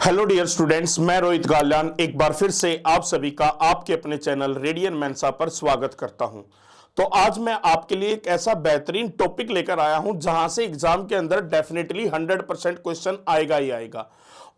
Hello dear students, मैं रोहित गाल्यान एक बार फिर से आप सभी का आपके अपने चैनल रेडियन मेंसा पर स्वागत करता हूं। तो आज मैं आपके लिए एक ऐसा बेहतरीन टॉपिक लेकर आया हूं जहां से एग्जाम के अंदर डेफिनेटली 100% क्वेश्चन आएगा ही आएगा।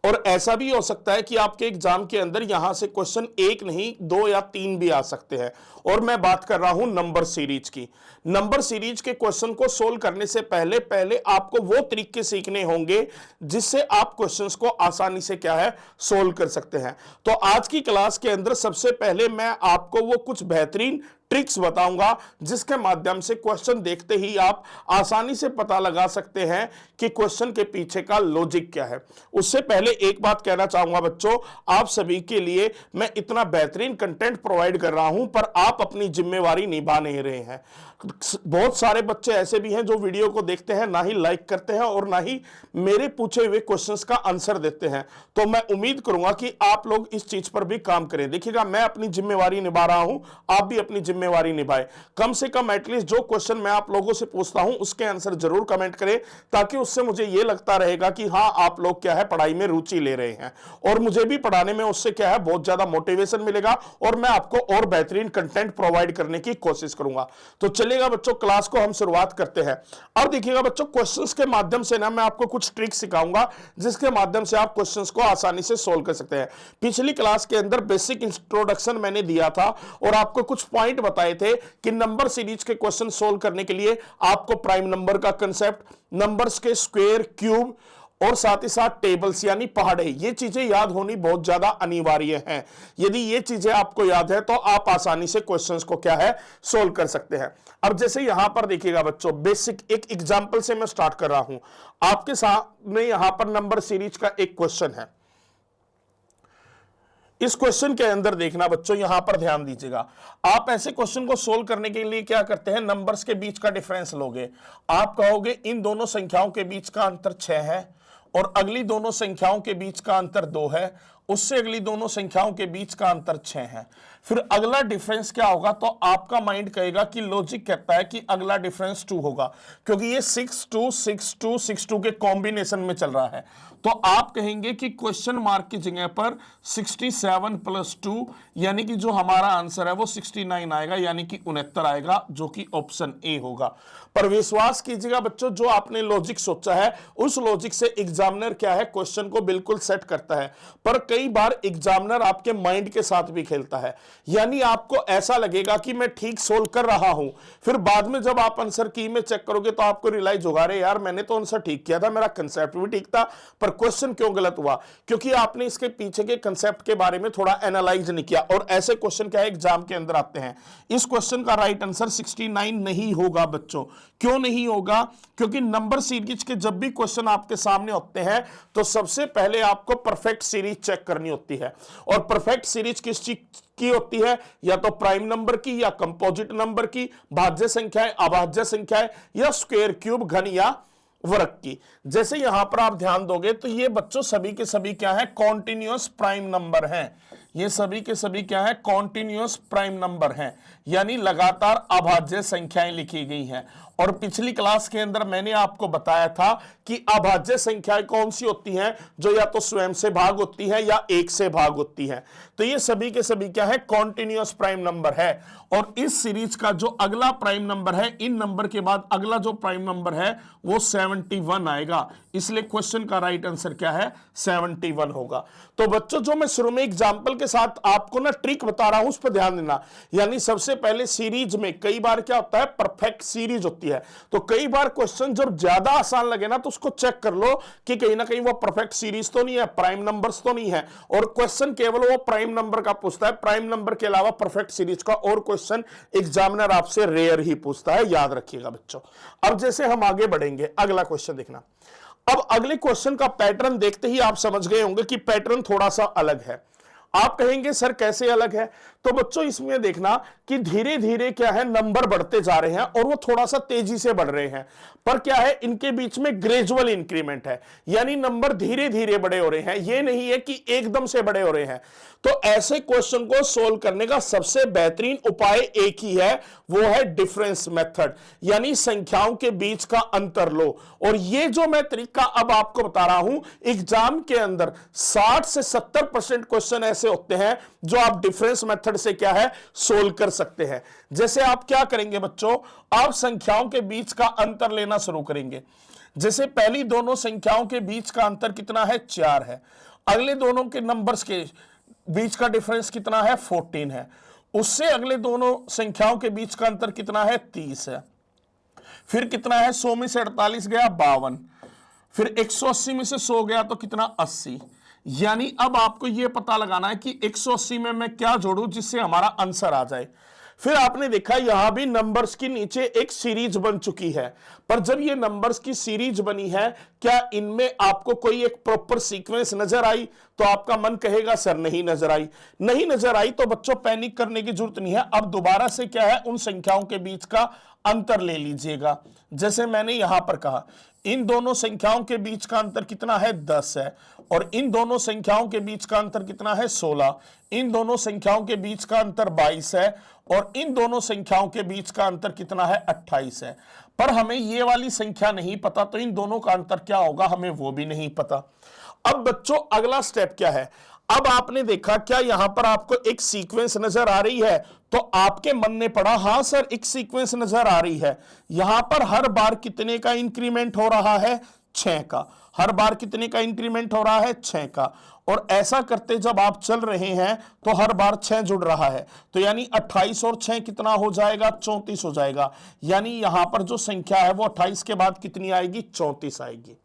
और ऐसा भी हो सकता है कि आपके एग्जाम के अंदर यहां से क्वेश्चन एक नहीं, दो या तीन भी आ सकते हैं। और मैं बात कर रहा हूं नंबर सीरीज की। नंबर सीरीज के क्वेश्चन को सोल्व करने से पहले पहले आपको वो तरीके सीखने होंगे जिससे आप क्वेश्चंस को आसानी से क्या है सोल्व कर सकते हैं। तो आज की क्लास के अंदर सबसे पहले मैं आपको वो कुछ बेहतरीन ट्रिक्स बताऊंगा जिसके माध्यम से क्वेश्चन देखते ही आप आसानी से पता लगा सकते हैं कि क्वेश्चन के पीछे का लॉजिक क्या है। उससे पहले एक बात कहना चाहूंगा बच्चों, आप सभी के लिए मैं इतना बेहतरीन कंटेंट प्रोवाइड कर रहा हूं पर आप अपनी जिम्मेवारी निभा नहीं रहे हैं। बहुत सारे बच्चे ऐसे भी हैं जो वीडियो को देखते हैं, ना ही लाइक करते हैं और ना ही मेरे पूछे हुए क्वेश्चंस का आंसर देते हैं। तो मैं उम्मीद करूंगा कि आप लोग इस चीज पर भी काम करें। देखिएगा, मैं अपनी जिम्मेवारी निभा रहा हूं, आप भी अपनी जिम्मेवारी निभाए। कम से कम एटलीस्ट जो क्वेश्चन मैं आप लोगों से पूछता हूं उसके आंसर जरूर कमेंट करें, ताकि उससे मुझे यह लगता रहेगा कि हाँ, आप लोग क्या है पढ़ाई में रुचि ले रहे हैं और मुझे भी पढ़ाने में उससे क्या है बहुत ज्यादा मोटिवेशन मिलेगा और मैं आपको और बेहतरीन कंटेंट प्रोवाइड करने की कोशिश करूंगा। तो चलिएगा बच्चों, क्लास को हम शुरुआत करते हैं। अब देखिएगा बच्चों, क्वेश्चंस के माध्यम से ना मैं आपको कुछ ट्रिक सिखाऊंगा जिसके माध्यम से आप क्वेश्चंस को आसानी से सोल्व कर सकते हैं। पिछली क्लास के अंदर बेसिक इंट्रोडक्शन मैंने दिया था और आपको कुछ पॉइंट बताए थे कि नंबर सीरीज के क्वेश्चन सोल्व करने के लिए आपको प्राइम नंबर का कंसेप्ट, नंबर्स के स्क्वायर, क्यूब और साथ ही साथ टेबल्स यानी पहाड़े, ये चीजें याद होनी बहुत ज्यादा अनिवार्य हैं। यदि ये चीजें आपको याद है तो आप आसानी से क्वेश्चंस को क्या है सोल्व कर सकते हैं। अब जैसे यहां पर देखिएगा बच्चों, बेसिक एक एग्जांपल से मैं स्टार्ट कर रहा हूं। आपके सामने यहां पर नंबर सीरीज का एक क्वेश्चन है। इस क्वेश्चन के अंदर देखना बच्चों, यहां पर ध्यान दीजिएगा। आप ऐसे क्वेश्चन को सोल्व करने के लिए क्या करते हैं, नंबर्स के बीच का डिफरेंस लोगे। आप कहोगे इन दोनों संख्याओं के बीच का अंतर 6 है और अगली दोनों संख्याओं के बीच का अंतर 2 है, उससे अगली दोनों संख्याओं के बीच का अंतर 6 है। फिर अगला डिफरेंस क्या होगा, तो आपका माइंड कहेगा कि लॉजिक कहता है कि अगला डिफरेंस 2 होगा, क्योंकि ये 6 2 6 2 6 2 के कॉम्बिनेशन में चल रहा है। तो आप कहेंगे कि क्वेश्चन मार्क की जगह पर 67 + 2 यानी कि जो हमारा आंसर है वो 69 आएगा, यानी कि 69 आएगा, जो कि ऑप्शन ए होगा। पर विश्वास कीजिएगा बच्चों, जो आपने लॉजिक सोचा है उस लॉजिक से एग्जामिनर क्या है क्वेश्चन को बिल्कुल सेट करता है। पर कई बार एग्जामिनर आपके माइंड के साथ भी खेलता है, यानी आपको ऐसा लगेगा कि मैं ठीक सोल्व कर रहा हूं, फिर बाद में जब आप आंसर की में चेक करोगे तो आपको रियलाइज होगा, अरे यार मैंने तो आंसर ठीक किया था, मेरा कंसेप्ट भी ठीक था, पर क्वेश्चन क्यों गलत हुआ, क्योंकि आपने इसके पीछे के कंसेप्ट के बारे में थोड़ा एनालाइज नहीं किया। और ऐसे क्वेश्चन क्या है एग्जाम के अंदर आते हैं। इस क्वेश्चन का राइट आंसर 69 नहीं होगा बच्चों। क्यों नहीं होगा, क्योंकि नंबर सीरीज के जब भी क्वेश्चन आपके सामने होते हैं तो सबसे पहले आपको परफेक्ट सीरीज चेक करनी होती है। और परफेक्ट सीरीज किस चीज की होती है, या तो प्राइम नंबर की, या कंपोजिट नंबर की, भाज्य संख्याएं, अभाज्य संख्याएं, या स्क्वायर, क्यूब, घन या वर्ग की। जैसे यहां पर आप ध्यान दोगे तो ये बच्चों सभी के सभी क्या है, कॉन्टिन्यूअस प्राइम नंबर हैं। ये सभी के सभी क्या है, कॉन्टिन्यूअस प्राइम नंबर हैं, यानी लगातार अभाज्य संख्याएं लिखी गई हैं। और पिछली क्लास के अंदर मैंने आपको बताया था कि अभाज्य संख्याएं कौन सी होती हैं, जो या तो स्वयं से भाग होती है या एक से भाग होती है। तो ये सभी के सभी क्या है, कॉन्टिन्यूअस प्राइम नंबर है। और इस सीरीज का जो अगला प्राइम नंबर है, इन नंबर के बाद अगला जो प्राइम नंबर है वो 71 आएगा, इसलिए क्वेश्चन का राइट आंसर क्या है, 71 होगा। तो बच्चों, जो मैं शुरू में एग्जांपल के साथ आपको ना ट्रिक बता रहा हूं उस पर ध्यान देना। यानी सबसे पहले सीरीज में कई बार क्या होता है, परफेक्ट सीरीज होती है। तो कई बार क्वेश्चन जब ज्यादा आसान लगे ना तो उसको चेक कर लो कि कहीं ना कहीं वो परफेक्ट सीरीज तो नहीं है, प्राइम नंबर्स तो नहीं है। और क्वेश्चन केवल वो प्राइम नंबर का पूछता है, प्राइम नंबर के अलावा परफेक्ट सीरीज का और क्वेश्चन एग्जामिनर आपसे रेयर ही पूछता है, याद रखिएगा बच्चों। अब जैसे हम आगे बढ़ेंगे, अगला क्वेश्चन देखना। अब अगले क्वेश्चन का पैटर्न देखते ही आप समझ गए होंगे कि पैटर्न थोड़ा सा अलग है। आप कहेंगे सर कैसे अलग है, तो बच्चों इसमें देखना कि धीरे धीरे क्या है नंबर बढ़ते जा रहे हैं और वो थोड़ा सा तेजी से बढ़ रहे हैं, पर क्या है इनके बीच में ग्रेजुअल इंक्रीमेंट है, यानी नंबर धीरे धीरे बड़े हो रहे हैं, ये नहीं है कि एकदम से बड़े हो रहे हैं। तो ऐसे क्वेश्चन को सोल्व करने का सबसे बेहतरीन उपाय एक ही है, वो है डिफरेंस मेथड, यानी संख्याओं के बीच का अंतर लो। और ये जो मैं तरीका अब आपको बता रहा हूं, एग्जाम के अंदर 60 से 70% क्वेश्चन ऐसे होते हैं जो आप डिफरेंस मेथड से क्या है सोल्व कर सकते हैं। जैसे आप क्या करेंगे बच्चों, आप संख्याओं के बीच का अंतर लेना शुरू करेंगे। जैसे पहली दोनों संख्याओं के बीच का अंतर कितना है, 4 है। अगले दोनों के नंबर्स के बीच का डिफरेंस कितना है, 14 है। उससे अगले दोनों संख्याओं के बीच का अंतर कितना है, 30 है। फिर कितना है, 100 में से 48 गया 52, फिर 180 में से 100 गया तो कितना 80। यानी अब आपको यह पता लगाना है कि 180 में मैं क्या जोड़ूं जिससे हमारा आंसर आ जाए। फिर आपने देखा यहां भी नंबर्स की नीचे एक सीरीज बन चुकी है, पर जब ये नंबर्स की सीरीज बनी है, क्या इनमें आपको कोई एक प्रॉपर सीक्वेंस नजर आई? तो आपका मन कहेगा सर नहीं नजर आई। नहीं नजर आई तो बच्चों पैनिक करने की जरूरत नहीं है, अब दोबारा से क्या है उन संख्याओं के बीच का अंतर ले लीजिएगा। जैसे मैंने यहां पर कहा इन दोनों संख्याओं के बीच का अंतर कितना है, 10 है, और इन दोनों संख्याओं के बीच का अंतर कितना है, 16। इन दोनों संख्याओं के बीच का अंतर 22 है, और इन दोनों संख्याओं के बीच का अंतर कितना है, 28 है। पर हमें ये वाली संख्या नहीं पता, तो इन दोनों का अंतर क्या होगा हमें वो भी नहीं पता। अब बच्चों अगला स्टेप क्या है, अब आपने देखा क्या यहां पर आपको एक सीक्वेंस नजर आ रही है, तो आपके मन ने पड़ा हां सर एक सीक्वेंस नजर आ रही है। यहां पर हर बार कितने का इंक्रीमेंट हो रहा है, 6 का। हर बार कितने का इंक्रीमेंट हो रहा है, 6 का। और ऐसा करते जब आप चल रहे हैं तो हर बार 6 जुड़ रहा है, तो यानी 28 और 6 कितना हो जाएगा, 34 हो जाएगा। यानी यहां पर जो संख्या है वो 28 के बाद कितनी आएगी, 34 आएगी।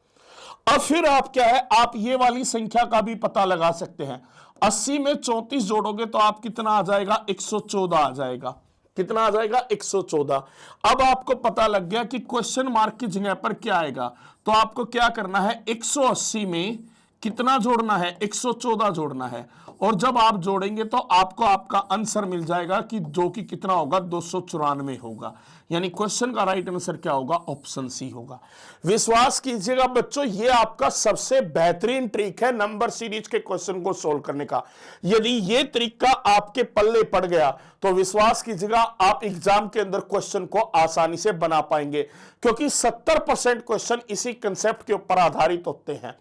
अब फिर आप क्या है, आप ये वाली संख्या का भी पता लगा सकते हैं। 80 में 34 जोड़ोगे तो आप कितना आ जाएगा, 114 आ जाएगा। कितना आ जाएगा, 114। अब आपको पता लग गया कि क्वेश्चन मार्क की जगह पर क्या आएगा, तो आपको क्या करना है, 180 में कितना जोड़ना है, 114 जोड़ना है। और जब आप जोड़ेंगे तो आपको आपका आंसर मिल जाएगा कि जो कि कितना होगा, 294 होगा। यानी क्वेश्चन का राइट आंसर क्या होगा, ऑप्शन सी होगा। विश्वास कीजिएगा बच्चों ये आपका सबसे बेहतरीन ट्रिक है नंबर सीरीज के क्वेश्चन को सोल्व करने का। यदि ये तरीका आपके पल्ले पड़ गया तो विश्वास कीजिएगा आप एग्जाम के अंदर क्वेश्चन को आसानी से बना पाएंगे, क्योंकि 70% क्वेश्चन इसी कंसेप्ट के ऊपर आधारित होते हैं।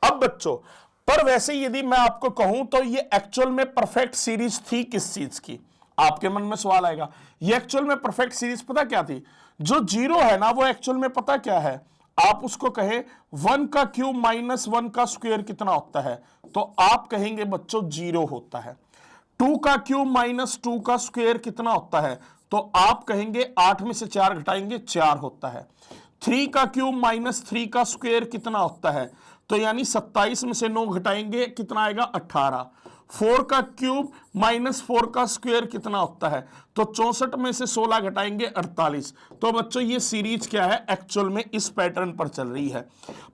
अब बच्चों पर वैसे यदि मैं आपको कहूं तो ये एक्चुअल में परफेक्ट सीरीज थी किस चीज की, आपके मन में सवाल आएगा। ये एक्चुअल में परफेक्ट सीरीज पता क्या थी, जो 0 है ना वो एक्चुअल में पता क्या है, आप उसको कहे 1 का क्यूब माइनस 1 का स्क्वायर कितना होता है, तो आप कहेंगे बच्चों 0 होता है। 2 का क्यूब माइनस 2 का स्क्वायर कितना होता है, तो आप कहेंगे 8 में से 4 घटाएंगे 4 होता है। 3 का क्यूब माइनस 3 का स्क्वायर कितना होता है, तो यानी 27 में से 9 घटाएंगे कितना आएगा, 18। 4 का क्यूब माइनस 4 का स्क्वायर कितना होता है, तो 64 में से 16 घटाएंगे 48। तो बच्चों ये सीरीज क्या है, एक्चुअल में इस पैटर्न पर चल रही है।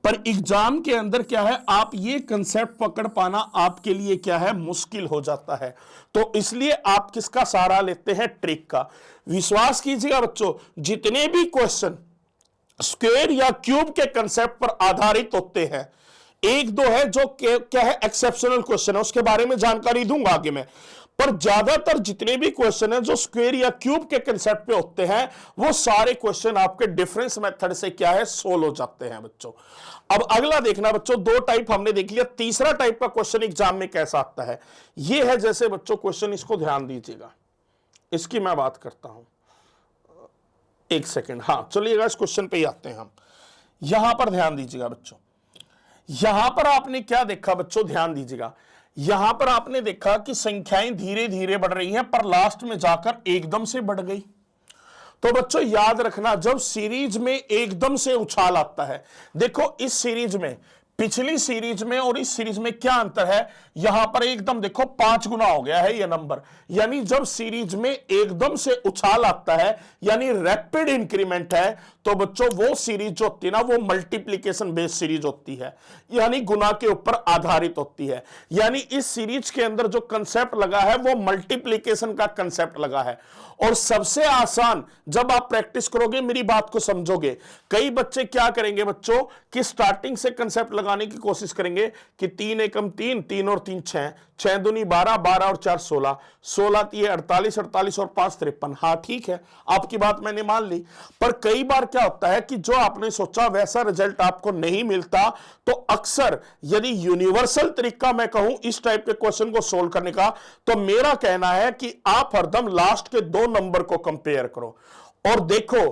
पर एग्जाम के अंदर क्या है, आप ये कंसेप्ट पकड़ पाना आपके लिए क्या है, मुश्किल हो जाता है। तो इसलिए आप किसका सहारा लेते हैं, ट्रिक का। विश्वास कीजिएगा बच्चों जितने भी क्वेश्चन स्क्वायर या क्यूब के कंसेप्ट पर आधारित होते हैं, एक दो है जो क्या है एक्सेप्शनल क्वेश्चन है, उसके बारे में जानकारी दूंगा आगे में, पर ज्यादातर जितने भी क्वेश्चन है जो स्क्वायर या क्यूब के कंसेप्ट पे होते हैं वो सारे क्वेश्चन आपके डिफरेंस मेथड से क्या है, सोल्व हो जाते हैं बच्चों। अब अगला देखना बच्चों, 2 टाइप हमने देख लिया, तीसरा टाइप का क्वेश्चन एग्जाम में कैसा आता है, ये है जैसे बच्चों क्वेश्चन, इसको ध्यान दीजिएगा, इसकी मैं बात करता हूं, एक सेकेंड। हाँ चलिएगा इस क्वेश्चन पे ही आते हैं हम। यहां पर ध्यान दीजिएगा बच्चों, यहां पर आपने क्या देखा बच्चों, ध्यान दीजिएगा। यहां पर आपने देखा कि संख्याएं धीरे धीरे बढ़ रही हैं पर लास्ट में जाकर एकदम से बढ़ गई। तो बच्चों याद रखना जब सीरीज में एकदम से उछाल आता है, देखो इस सीरीज में, पिछली सीरीज में और इस सीरीज में क्या अंतर है, यहां पर एकदम देखो 5 गुना हो गया है ये नंबर। यानी जब सीरीज में एकदम से उछाल आता है यानी रैपिड इंक्रीमेंट है, तो बच्चों वो सीरीज जो होती है ना वो मल्टीप्लीकेशन बेस्ड सीरीज होती है, यानी गुना के ऊपर आधारित होती है। यानी इस सीरीज के अंदर जो कंसेप्ट लगा है वो मल्टीप्लीकेशन का कंसेप्ट लगा है। और सबसे आसान, जब आप प्रैक्टिस करोगे मेरी बात को समझोगे। कई बच्चे क्या करेंगे बच्चों कि स्टार्टिंग से कंसेप्ट लगाने की कोशिश करेंगे कि 3 एकम 3, 3 और 3 6, 6 दूनी 12, 12 और 4 16, 16 3 48, 48 और 5 53। हाँ ठीक है, आपकी बात मैंने मान ली। पर कई बार क्या होता है कि जो आपने सोचा वैसा रिजल्ट आपको नहीं मिलता। तो अक्सर यदि यूनिवर्सल तरीका मैं कहूं इस टाइप के क्वेश्चन को सोल्व करने का, तो मेरा कहना है कि आप हरदम लास्ट के 2 नंबर को कंपेयर करो और देखो,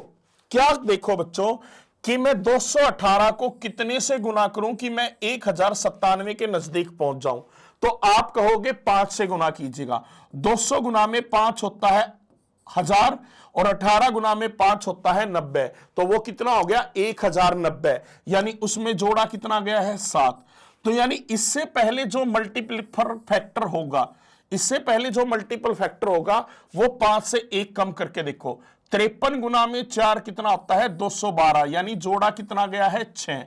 क्या देखो बच्चों कि मैं 218 को कितने से गुना करूं कि मैं 1097 के नजदीक पहुंच जाऊं। तो आप कहोगे 5 से गुना कीजिएगा। 200 गुना में 5 होता है 1000 और 18 गुना में 5 होता है 90। तो वो कितना हो गया 1090, यानी उसमें जोड़ा कितना गया है 7। तो यानी इससे पहले जो मल्टीप्लिफर फैक्टर होगा, इससे पहले जो मल्टीपल फैक्टर होगा वो 5 से 1 कम करके देखो। 53 गुना में 4 कितना होता है 212, यानी जोड़ा कितना गया है 6।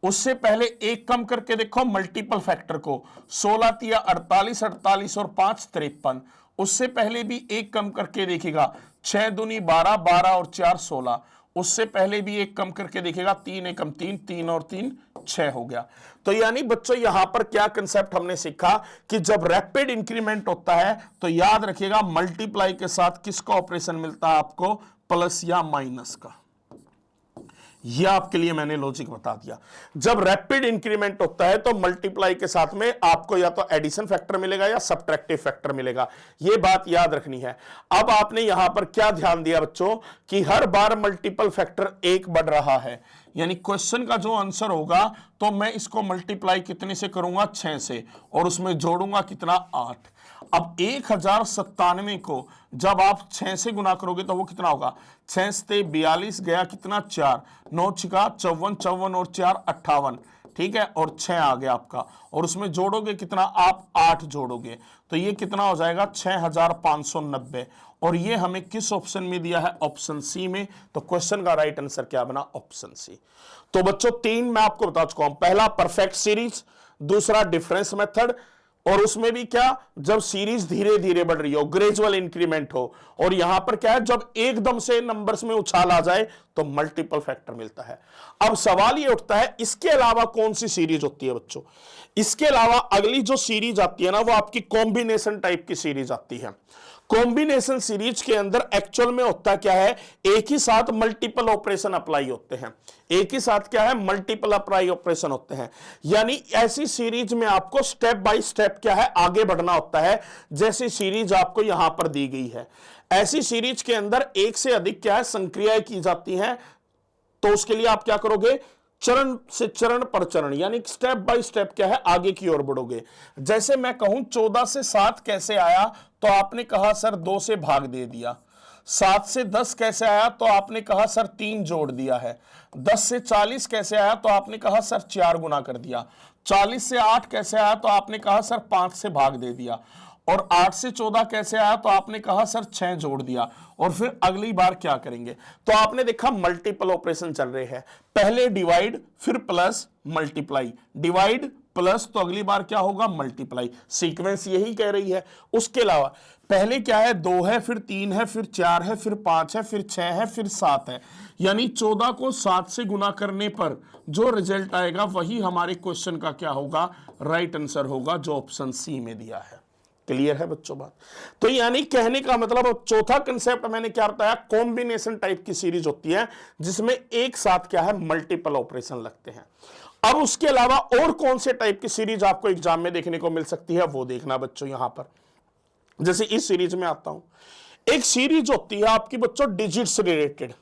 उससे पहले 1 कम करके देखो मल्टीपल फैक्टर को, 16 तिया 48, 48 और 5 53। उससे पहले भी 1 कम करके देखिएगा, 6 दूनी 12, 12 और 4 16। उससे पहले भी 1 कम करके देखेगा, 3 एकम 3, 3 और 3 6 हो गया। तो यानी बच्चों यहां पर क्या कंसेप्ट हमने सीखा कि जब रैपिड इंक्रीमेंट होता है तो याद रखिएगा मल्टीप्लाई के साथ किसका ऑपरेशन मिलता है आपको, प्लस या माइनस का। यह आपके लिए मैंने लॉजिक बता दिया। जब रैपिड इंक्रीमेंट होता है तो मल्टीप्लाई के साथ में आपको या तो एडिशन फैक्टर मिलेगा या सब्ट्रैक्टिव फैक्टर मिलेगा, यह बात याद रखनी है। अब आपने यहां पर क्या ध्यान दिया बच्चों कि हर बार मल्टीपल फैक्टर 1 बढ़ रहा है, यानी क्वेश्चन का जो आंसर होगा तो मैं इसको मल्टीप्लाई कितने से करूंगा 6 से, और उसमें जोड़ूंगा कितना 8। अब 1097 को जब आप 6 से गुना करोगे तो वो कितना होगा, 6 से 42 गया कितना 4, 9 छिका 54, 54 और 4 58, ठीक है, और 6 आ गया आपका, और उसमें जोड़ोगे कितना आप 8 जोड़ोगे, तो ये कितना हो जाएगा 6590। और ये हमें किस ऑप्शन में दिया है, ऑप्शन सी में। तो क्वेश्चन का राइट आंसर क्या बना, ऑप्शन सी। तो बच्चों 3 मैं आपको बता चुका हूं, पहला परफेक्ट सीरीज, दूसरा डिफरेंस मेथड, और उसमें भी क्या जब सीरीज धीरे धीरे बढ़ रही हो, ग्रेजुअल इंक्रीमेंट हो, और यहां पर क्या है जब एकदम से नंबर्स में उछाल आ जाए तो मल्टीपल फैक्टर मिलता है। अब सवाल ये उठता है इसके अलावा कौन सी सीरीज होती है बच्चों। इसके अलावा अगली जो सीरीज आती है ना वो आपकी कॉम्बिनेशन टाइप की सीरीज आती है। कॉम्बिनेशन सीरीज के अंदर एक्चुअल में होता क्या है, एक ही साथ मल्टीपल ऑपरेशन अप्लाई होते हैं, एक ही साथ क्या है मल्टीपल अप्लाई ऑपरेशन होते हैं। यानी ऐसी सीरीज में आपको स्टेप बाय स्टेप क्या है आगे बढ़ना होता है, जैसी सीरीज आपको यहां पर दी गई है। ऐसी सीरीज के अंदर एक से अधिक क्या है संक्रियाएं की जाती हैं, तो उसके लिए आप क्या करोगे, चरण से चरण पर चरण, यानी स्टेप बाय स्टेप क्या है आगे की ओर बढ़ोगे। जैसे मैं कहूं 14 से 7 कैसे आया, तो आपने कहा सर 2 से भाग दे दिया। 7 से 10 कैसे आया, तो आपने कहा सर 3 जोड़ दिया है। 10 से 40 कैसे आया, तो आपने कहा सर 4 गुना कर दिया। 40 से 8 कैसे आया, तो आपने कहा सर 5 से भाग दे दिया। और 8 से 14 कैसे आया, तो आपने कहा सर 6 जोड़ दिया। और फिर अगली बार क्या करेंगे, तो आपने देखा मल्टीपल ऑपरेशन चल रहे हैं, पहले डिवाइड फिर प्लस मल्टीप्लाई, डिवाइड प्लस, तो अगली बार क्या होगा मल्टीप्लाई। सीक्वेंस यही कह रही है। उसके अलावा पहले क्या है 2 है, फिर 3 है, फिर 4 है, फिर 5 है, फिर 6 है, फिर 7 है। यानी 14 को 7 से गुना करने पर जो रिजल्ट आएगा वही हमारे क्वेश्चन का क्या होगा, राइट आंसर होगा, जो ऑप्शन सी में दिया है। क्लियर है बच्चों बात। तो यानी कहने का मतलब चौथा कंसेप्ट मैंने क्या बताया, कॉम्बिनेशन टाइप की सीरीज होती है जिसमें एक साथ क्या है मल्टीपल ऑपरेशन लगते हैं। अब उसके अलावा और कौन से टाइप की सीरीज आपको एग्जाम में देखने को मिल सकती है वो देखना बच्चों। यहां पर जैसे इस सीरीज में आता हूं, एक सीरीज होती है आपकी बच्चों डिजिट से रिलेटेड,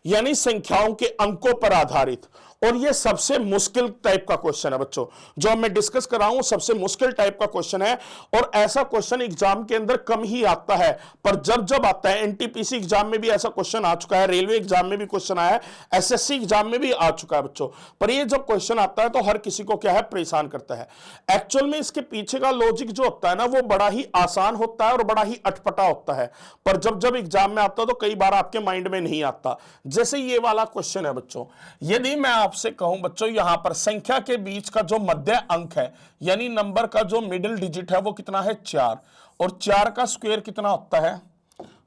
यानी संख्याओं के अंकों पर आधारित, और ये सबसे मुश्किल टाइप का क्वेश्चन है बच्चों, जो मैं डिस्कस कर रहा हूं सबसे मुश्किल टाइप का क्वेश्चन है। और ऐसा क्वेश्चन एग्जाम के अंदर कम ही आता है, पर जब जब आता है, एनटीपीसी एग्जाम में भी ऐसा क्वेश्चन आ चुका है, रेलवे एग्जाम में भी क्वेश्चन आया है, एसएससी एग्जाम में भी आ चुका है बच्चों। पर ये जब क्वेश्चन आता है तो हर किसी को क्या है, परेशान करता है। एक्चुअल में इसके पीछे का लॉजिक जो होता है ना, वो बड़ा ही आसान होता है और बड़ा ही अटपटा होता है, पर जब जब एग्जाम में आता है तो कई बार आपके माइंड में नहीं आता। जैसे ये वाला क्वेश्चन है बच्चों, यदि मैं आपसे कहूं बच्चों, यहां पर संख्या के बीच का जो मध्य अंक है, यानी नंबर का जो मिडिल डिजिट है, वो कितना है, 4, और 4 का स्क्वायर कितना होता है,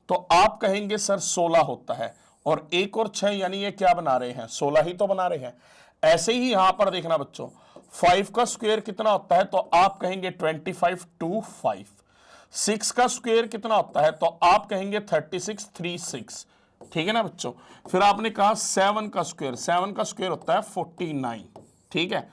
तो आप कहेंगे सर 16 होता है। और 1 और 6 यानी ये क्या बना रहे हैं, 16 ही तो बना रहे हैं। ऐसे ही यहां पर देखना बच्चों, 5 का स्क्वायर कितना होता है, तो आप कहेंगे 25 2 5। 6 का स्क्वायर कितना होता है, तो आप कहेंगे 36 3 6। ठीक है ना बच्चों। फिर आपने कहा 7 का स्क्वायर होता है 49। ठीक है।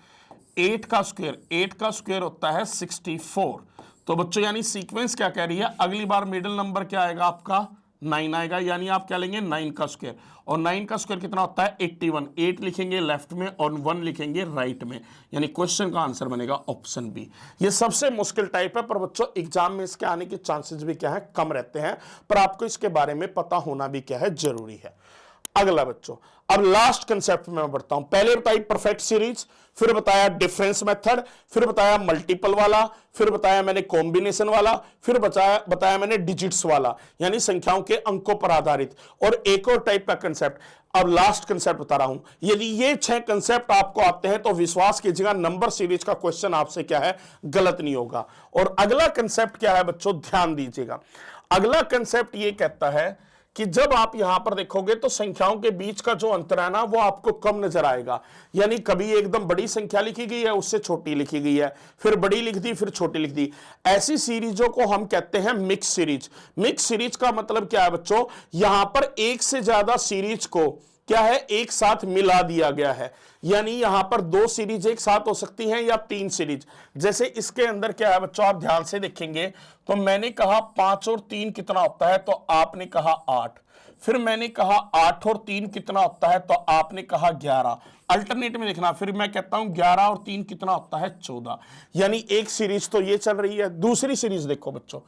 8 का स्क्वायर होता है 64। तो बच्चों यानी सीक्वेंस क्या कह रही है, अगली बार मिडिल नंबर क्या आएगा आपका, 9 आएगा, यानी आप क्या लेंगे, 9 का स्क्वायर। और 9 का स्क्वायर कितना होता है, 81। 8 लिखेंगे लेफ्ट में और 1 लिखेंगे राइट में, यानी क्वेश्चन का आंसर बनेगा ऑप्शन बी। ये सबसे मुश्किल टाइप है, पर बच्चों एग्जाम में इसके आने के चांसेस भी क्या है, कम रहते हैं, पर आपको इसके बारे में पता होना भी क्या है, जरूरी है। अगला बच्चों, अब लास्ट कंसेप्ट में मैं बढ़ता हूं। पहले बताई परफेक्ट सीरीज, फिर बताया डिफरेंस मेथड, फिर बताया मल्टीपल वाला, फिर बताया मैंने कॉम्बिनेशन वाला, फिर बताया मैंने डिजिट्स वाला, यानी संख्याओं के अंकों पर आधारित, और एक और टाइप का कंसेप्ट। अब लास्ट कंसेप्ट बता रहा हूं। यदि ये 6 कंसेप्ट आपको आते हैं तो विश्वास कीजिएगा, नंबर सीरीज का क्वेश्चन आपसे क्या है, गलत नहीं होगा। और अगला कंसेप्ट क्या है बच्चों, ध्यान दीजिएगा। अगला कंसेप्ट ये कहता है कि जब आप यहां पर देखोगे तो संख्याओं के बीच का जो अंतर है ना, वो आपको कम नजर आएगा। यानी कभी एकदम बड़ी संख्या लिखी गई है, उससे छोटी लिखी गई है, फिर बड़ी लिख दी, फिर छोटी लिख दी। ऐसी सीरीजों को हम कहते हैं मिक्स सीरीज। मिक्स सीरीज का मतलब क्या है बच्चों, यहां पर एक से ज्यादा सीरीज को क्या है, एक साथ मिला दिया गया है। यानी यहां पर 2 सीरीज एक साथ हो सकती हैं या 3 सीरीज। जैसे इसके अंदर क्या है बच्चों, आप ध्यान से देखेंगे तो मैंने कहा 5 और 3 कितना होता है, तो आपने कहा 8। फिर मैंने कहा 8 और 3 कितना होता है, तो आपने कहा 11। अल्टरनेट में देखना, फिर मैं कहता हूं 11 और 3 कितना होता है, 14। यानी एक सीरीज तो ये चल रही है। दूसरी सीरीज देखो बच्चों,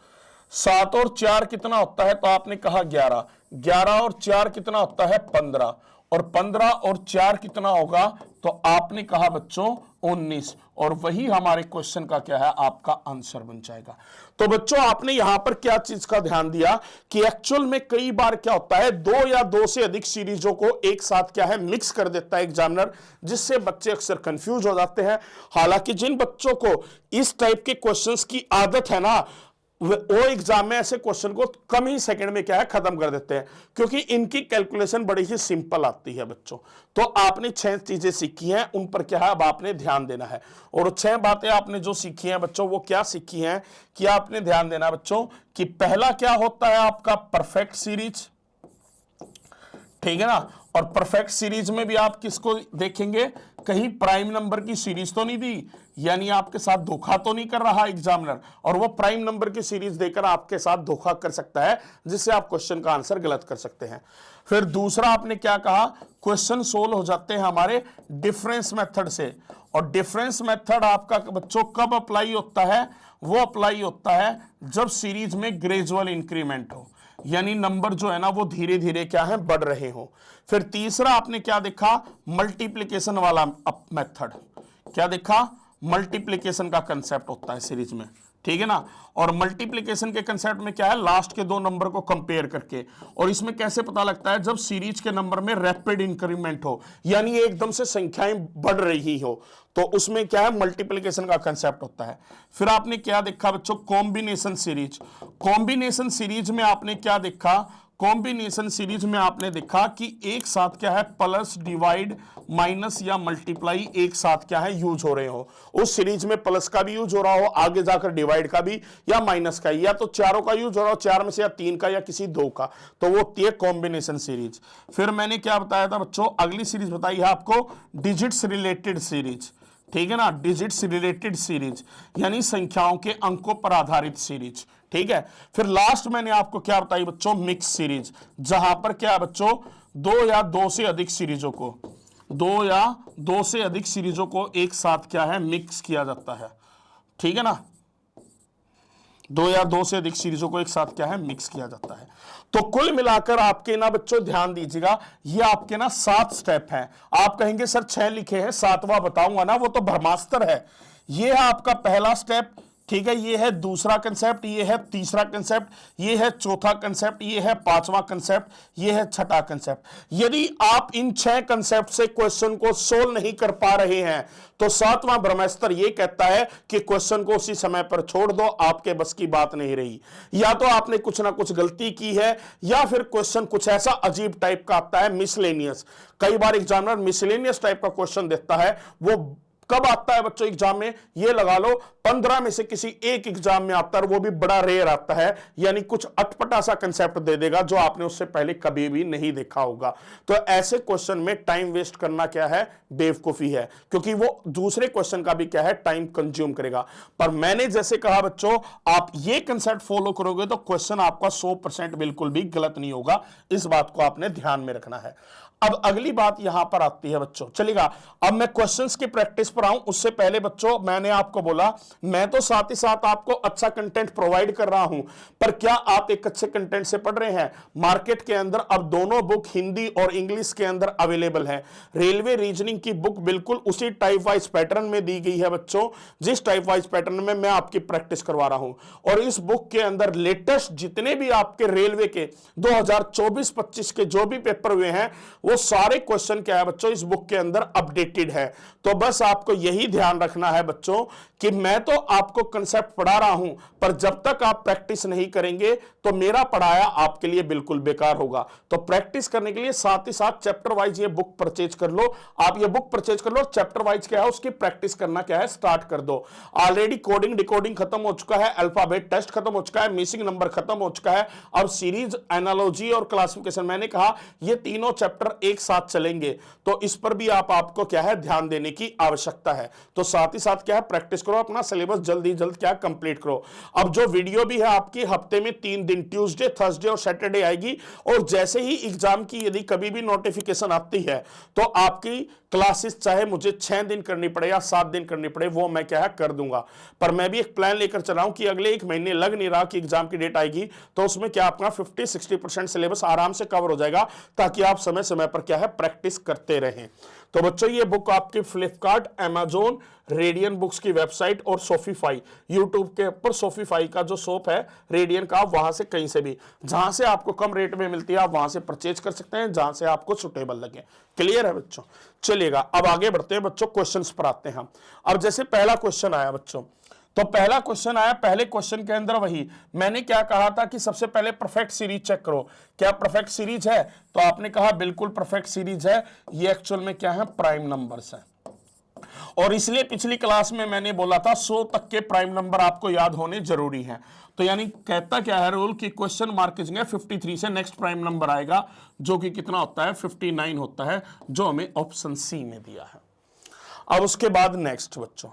7 और 4 कितना होता है, तो आपने कहा 11। 11 और 4 कितना होता है, 15। और 15 और 4 कितना होगा, तो आपने कहा बच्चों 19। और वही हमारे क्वेश्चन का क्या है, आपका आंसर बन जाएगा। तो बच्चों आपने यहां पर क्या चीज का ध्यान दिया कि एक्चुअल में कई बार क्या होता है, 2 या 2 से अधिक सीरीजों को एक साथ क्या है, मिक्स कर देता है एग्जामिनर, जिससे बच्चे अक्सर कंफ्यूज हो जाते हैं। हालांकि जिन बच्चों को इस टाइप के क्वेश्चंस की आदत है ना, वो एग्जाम में ऐसे क्वेश्चन को कम ही सेकंड में क्या है, खत्म कर देते हैं, क्योंकि इनकी कैलकुलेशन बड़ी ही सिंपल आती है बच्चों। तो आपने 6 चीजें सीखी हैं, उन पर क्या है, अब आपने ध्यान देना है। और 6 बातें आपने जो सीखी हैं बच्चों, वो क्या सीखी हैं कि आपने ध्यान देना बच्चों कि पहला क्या होता है आपका, परफेक्ट सीरीज। ठीक है ना। और परफेक्ट सीरीज में भी आप किसको देखेंगे, कहीं प्राइम नंबर की सीरीज तो नहीं दी, यानी आपके साथ धोखा तो नहीं कर रहा एग्जामिनर, और वो प्राइम नंबर की सीरीज देकर आपके साथ धोखा कर सकता है, जिससे आप क्वेश्चन का आंसर गलत कर सकते हैं। फिर दूसरा आपने क्या कहा, क्वेश्चन सोल्व हो जाते हैं हमारे डिफरेंस मेथड से। और डिफरेंस मेथड आपका बच्चों कब अप्लाई होता है, वो अप्लाई होता है जब सीरीज में ग्रेजुअल इंक्रीमेंट हो, यानी नंबर जो है ना वो धीरे धीरे क्या है, बढ़ रहे हो। फिर तीसरा आपने क्या देखा, मल्टीप्लिकेशन वाला मेथड। क्या देखा, मल्टीप्लिकेशन का कंसेप्ट होता है सीरीज में। ठीक है ना। और मल्टीप्लिकेशन के कंसेप्ट में क्या है, लास्ट के 2 नंबर को कंपेयर करके। और इसमें कैसे पता लगता है, जब सीरीज के नंबर में रैपिड इंक्रीमेंट हो, यानी एकदम से संख्याएं बढ़ रही हो, तो उसमें क्या है, मल्टीप्लिकेशन का कंसेप्ट होता है। फिर आपने क्या देखा बच्चों, कॉम्बिनेशन सीरीज। कॉम्बिनेशन सीरीज में आपने क्या देखा, कॉम्बिनेशन सीरीज में आपने देखा कि एक साथ क्या है, प्लस डिवाइड माइनस या मल्टीप्लाई एक साथ क्या है, यूज हो रहे हो। उस सीरीज में प्लस का भी यूज हो रहा हो, आगे जाकर डिवाइड का भी, या माइनस का, या तो चारों का यूज हो रहा हो, 4 में से या 3 का या किसी 2 का, तो वो होती है कॉम्बिनेशन सीरीज। फिर मैंने क्या बताया था बच्चों, अगली सीरीज बताई है आपको डिजिट्स रिलेटेड सीरीज। ठीक है ना, डिजिट्स रिलेटेड सीरीज यानी संख्याओं के अंकों पर आधारित सीरीज। ठीक है। फिर लास्ट मैंने आपको क्या बताई बच्चों, मिक्स सीरीज, जहां पर क्या है बच्चों, 2 या 2 से अधिक सीरीजों को दो या दो से अधिक सीरीजों को एक साथ क्या है, मिक्स किया जाता है। ठीक है ना, दो या दो से अधिक सीरीजों को एक साथ क्या है, मिक्स किया जाता है। तो कुल मिलाकर आपके ना बच्चों ध्यान दीजिएगा, ये आपके ना 7 स्टेप हैं। आप कहेंगे सर 6 लिखे हैं, 7वां बताऊंगा ना, वो तो ब्रह्मास्त्र है। ये है आपका पहला स्टेप, ठीक है, ये है दूसरा कंसेप्ट, ये है तीसरा कंसेप्ट, ये है चौथा कंसेप्ट, ये है पांचवा कंसेप्ट, ये है छठा कंसेप्ट। यदि आप इन 6 कंसेप्ट से क्वेश्चन को सोल्व नहीं कर पा रहे हैं तो 7वां ब्रह्मास्त्र ये कहता है कि क्वेश्चन को उसी समय पर छोड़ दो, आपके बस की बात नहीं रही। या तो आपने कुछ ना कुछ गलती की है, या फिर क्वेश्चन कुछ ऐसा अजीब टाइप का आता है, मिसलेनियस। कई बार एग्जामिनर मिसलेनियस टाइप का क्वेश्चन देता है। वो कब आता है बच्चों एग्जाम में, ये लगा लो 15 में से किसी एक एग्जाम में आता है, वो भी बड़ा रेयर आता है। यानी कुछ अटपटा सा कंसेप्ट दे देगा जो आपने उससे पहले कभी भी नहीं देखा होगा। तो ऐसे क्वेश्चन में टाइम वेस्ट करना क्या है, बेवकूफी है, क्योंकि वो दूसरे क्वेश्चन का भी क्या है, टाइम कंज्यूम करेगा। पर मैंने जैसे कहा बच्चों, आप ये कंसेप्ट फॉलो करोगे तो क्वेश्चन आपका 100% बिल्कुल भी गलत नहीं होगा। इस बात को आपने ध्यान में रखना है। अब अगली बात यहां पर आती है बच्चों, चलेगा। अब मैं क्वेश्चंस की प्रैक्टिस पर आऊं उससे पहले बच्चों, मैंने आपको बोला मैं तो साथ ही साथ आपको अच्छा कंटेंट प्रोवाइड कर रहा हूं, पर क्या आप एक अच्छे कंटेंट से पढ़ रहे हैं? मार्केट के अंदर अब दोनों बुक हिंदी और इंग्लिश के अंदर अवेलेबल है। रेलवे रीजनिंग की बुक बिल्कुल उसी टाइप वाइज पैटर्न में दी गई है बच्चों, जिस टाइप वाइज पैटर्न में मैं आपकी प्रैक्टिस करवा रहा हूं। और इस बुक के अंदर लेटेस्ट जितने भी आपके रेलवे के 2024-25 के जो भी पेपर हुए हैं, वो सारे क्वेश्चन क्या है बच्चों, इस बुक के अंदर अपडेटेड है। तो बस आपको यही ध्यान रखना है बच्चों कि मैं तो आपको कंसेप्ट पढ़ा रहा हूं, पर जब तक आप प्रैक्टिस नहीं करेंगे तो मेरा पढ़ाया आपके लिए बिल्कुल बेकार होगा। तो प्रैक्टिस करने के लिए साथ ही साथ चैप्टर वाइज ये बुक परचेज कर लो। आप ये बुक परचेज कर लो, चैप्टर वाइज क्या है उसकी प्रैक्टिस करना क्या है, स्टार्ट कर दो। ऑलरेडी कोडिंग डिकोडिंग खत्म हो चुका है, अल्फाबेट टेस्ट खत्म हो चुका है, मिसिंग नंबर खत्म हो चुका है। अब सीरीज, एनालॉजी और क्लासिफिकेशन, मैंने कहा ये तीनों चैप्टर एक साथ चलेंगे, तो इस पर भी आपको क्या है, ध्यान देने की आवश्यकता है। तो साथ ही साथ क्या है, प्रैक्टिस करो, अपना सिलेबस जल्दी जल्द क्या कंप्लीट करो। अब जो वीडियो भी है आपकी हफ्ते में 3 दिन, ट्यूसडे, थर्सडे और सैटरडे आएगी। और जैसे ही एग्जाम की यदि कभी भी नोटिफिकेशन आती है तो आपकी क्लासेस चाहे मुझे 6 दिन करनी पड़े या 7 दिन करनी पड़े, वो मैं क्या है कर दूंगा। पर मैं भी एक प्लान लेकर चल रहा हूं कि अगले 1 महीने लग नहीं रहा कि एग्जाम की डेट आएगी, तो उसमें क्या अपना 50-60% सिलेबस आराम से कवर हो जाएगा, ताकि आप समय समय पर क्या है प्रैक्टिस करते रहें। तो बच्चों ये बुक आपकी फ्लिपकार्ट, अमेजोन, रेडियन बुक्स की वेबसाइट और सोफीफाई, यूट्यूब के ऊपर सोफीफाई का जो शॉप है रेडियन का, वहां से कहीं से भी, जहां से आपको कम रेट में मिलती है आप वहां से परचेज कर सकते हैं, जहां से आपको सुटेबल लगे। क्लियर है बच्चों? चलिएगा अब आगे बढ़ते हैं बच्चों, क्वेश्चंस पर आते हैं हम। अब जैसे पहला क्वेश्चन आया बच्चों, तो पहला क्वेश्चन आया, पहले क्वेश्चन के अंदर वही मैंने क्या कहा था कि सबसे पहले परफेक्ट सीरीज चेक करो। क्या परफेक्ट सीरीज है? तो आपने कहा बिल्कुल परफेक्ट सीरीज है। ये एक्चुअल में क्या है, प्राइम नंबर्स है। और इसलिए पिछली क्लास में मैंने बोला था 100 तक के प्राइम नंबर आपको याद होने जरूरी हैं। तो यानी कहता क्या है रूल कि क्वेश्चन मार्क कीजिए 53 से नेक्स्ट प्राइम नंबर आएगा, जो कि कितना होता है, 59 होता है, जो हमें ऑप्शन सी में दिया है। अब उसके बाद नेक्स्ट बच्चों,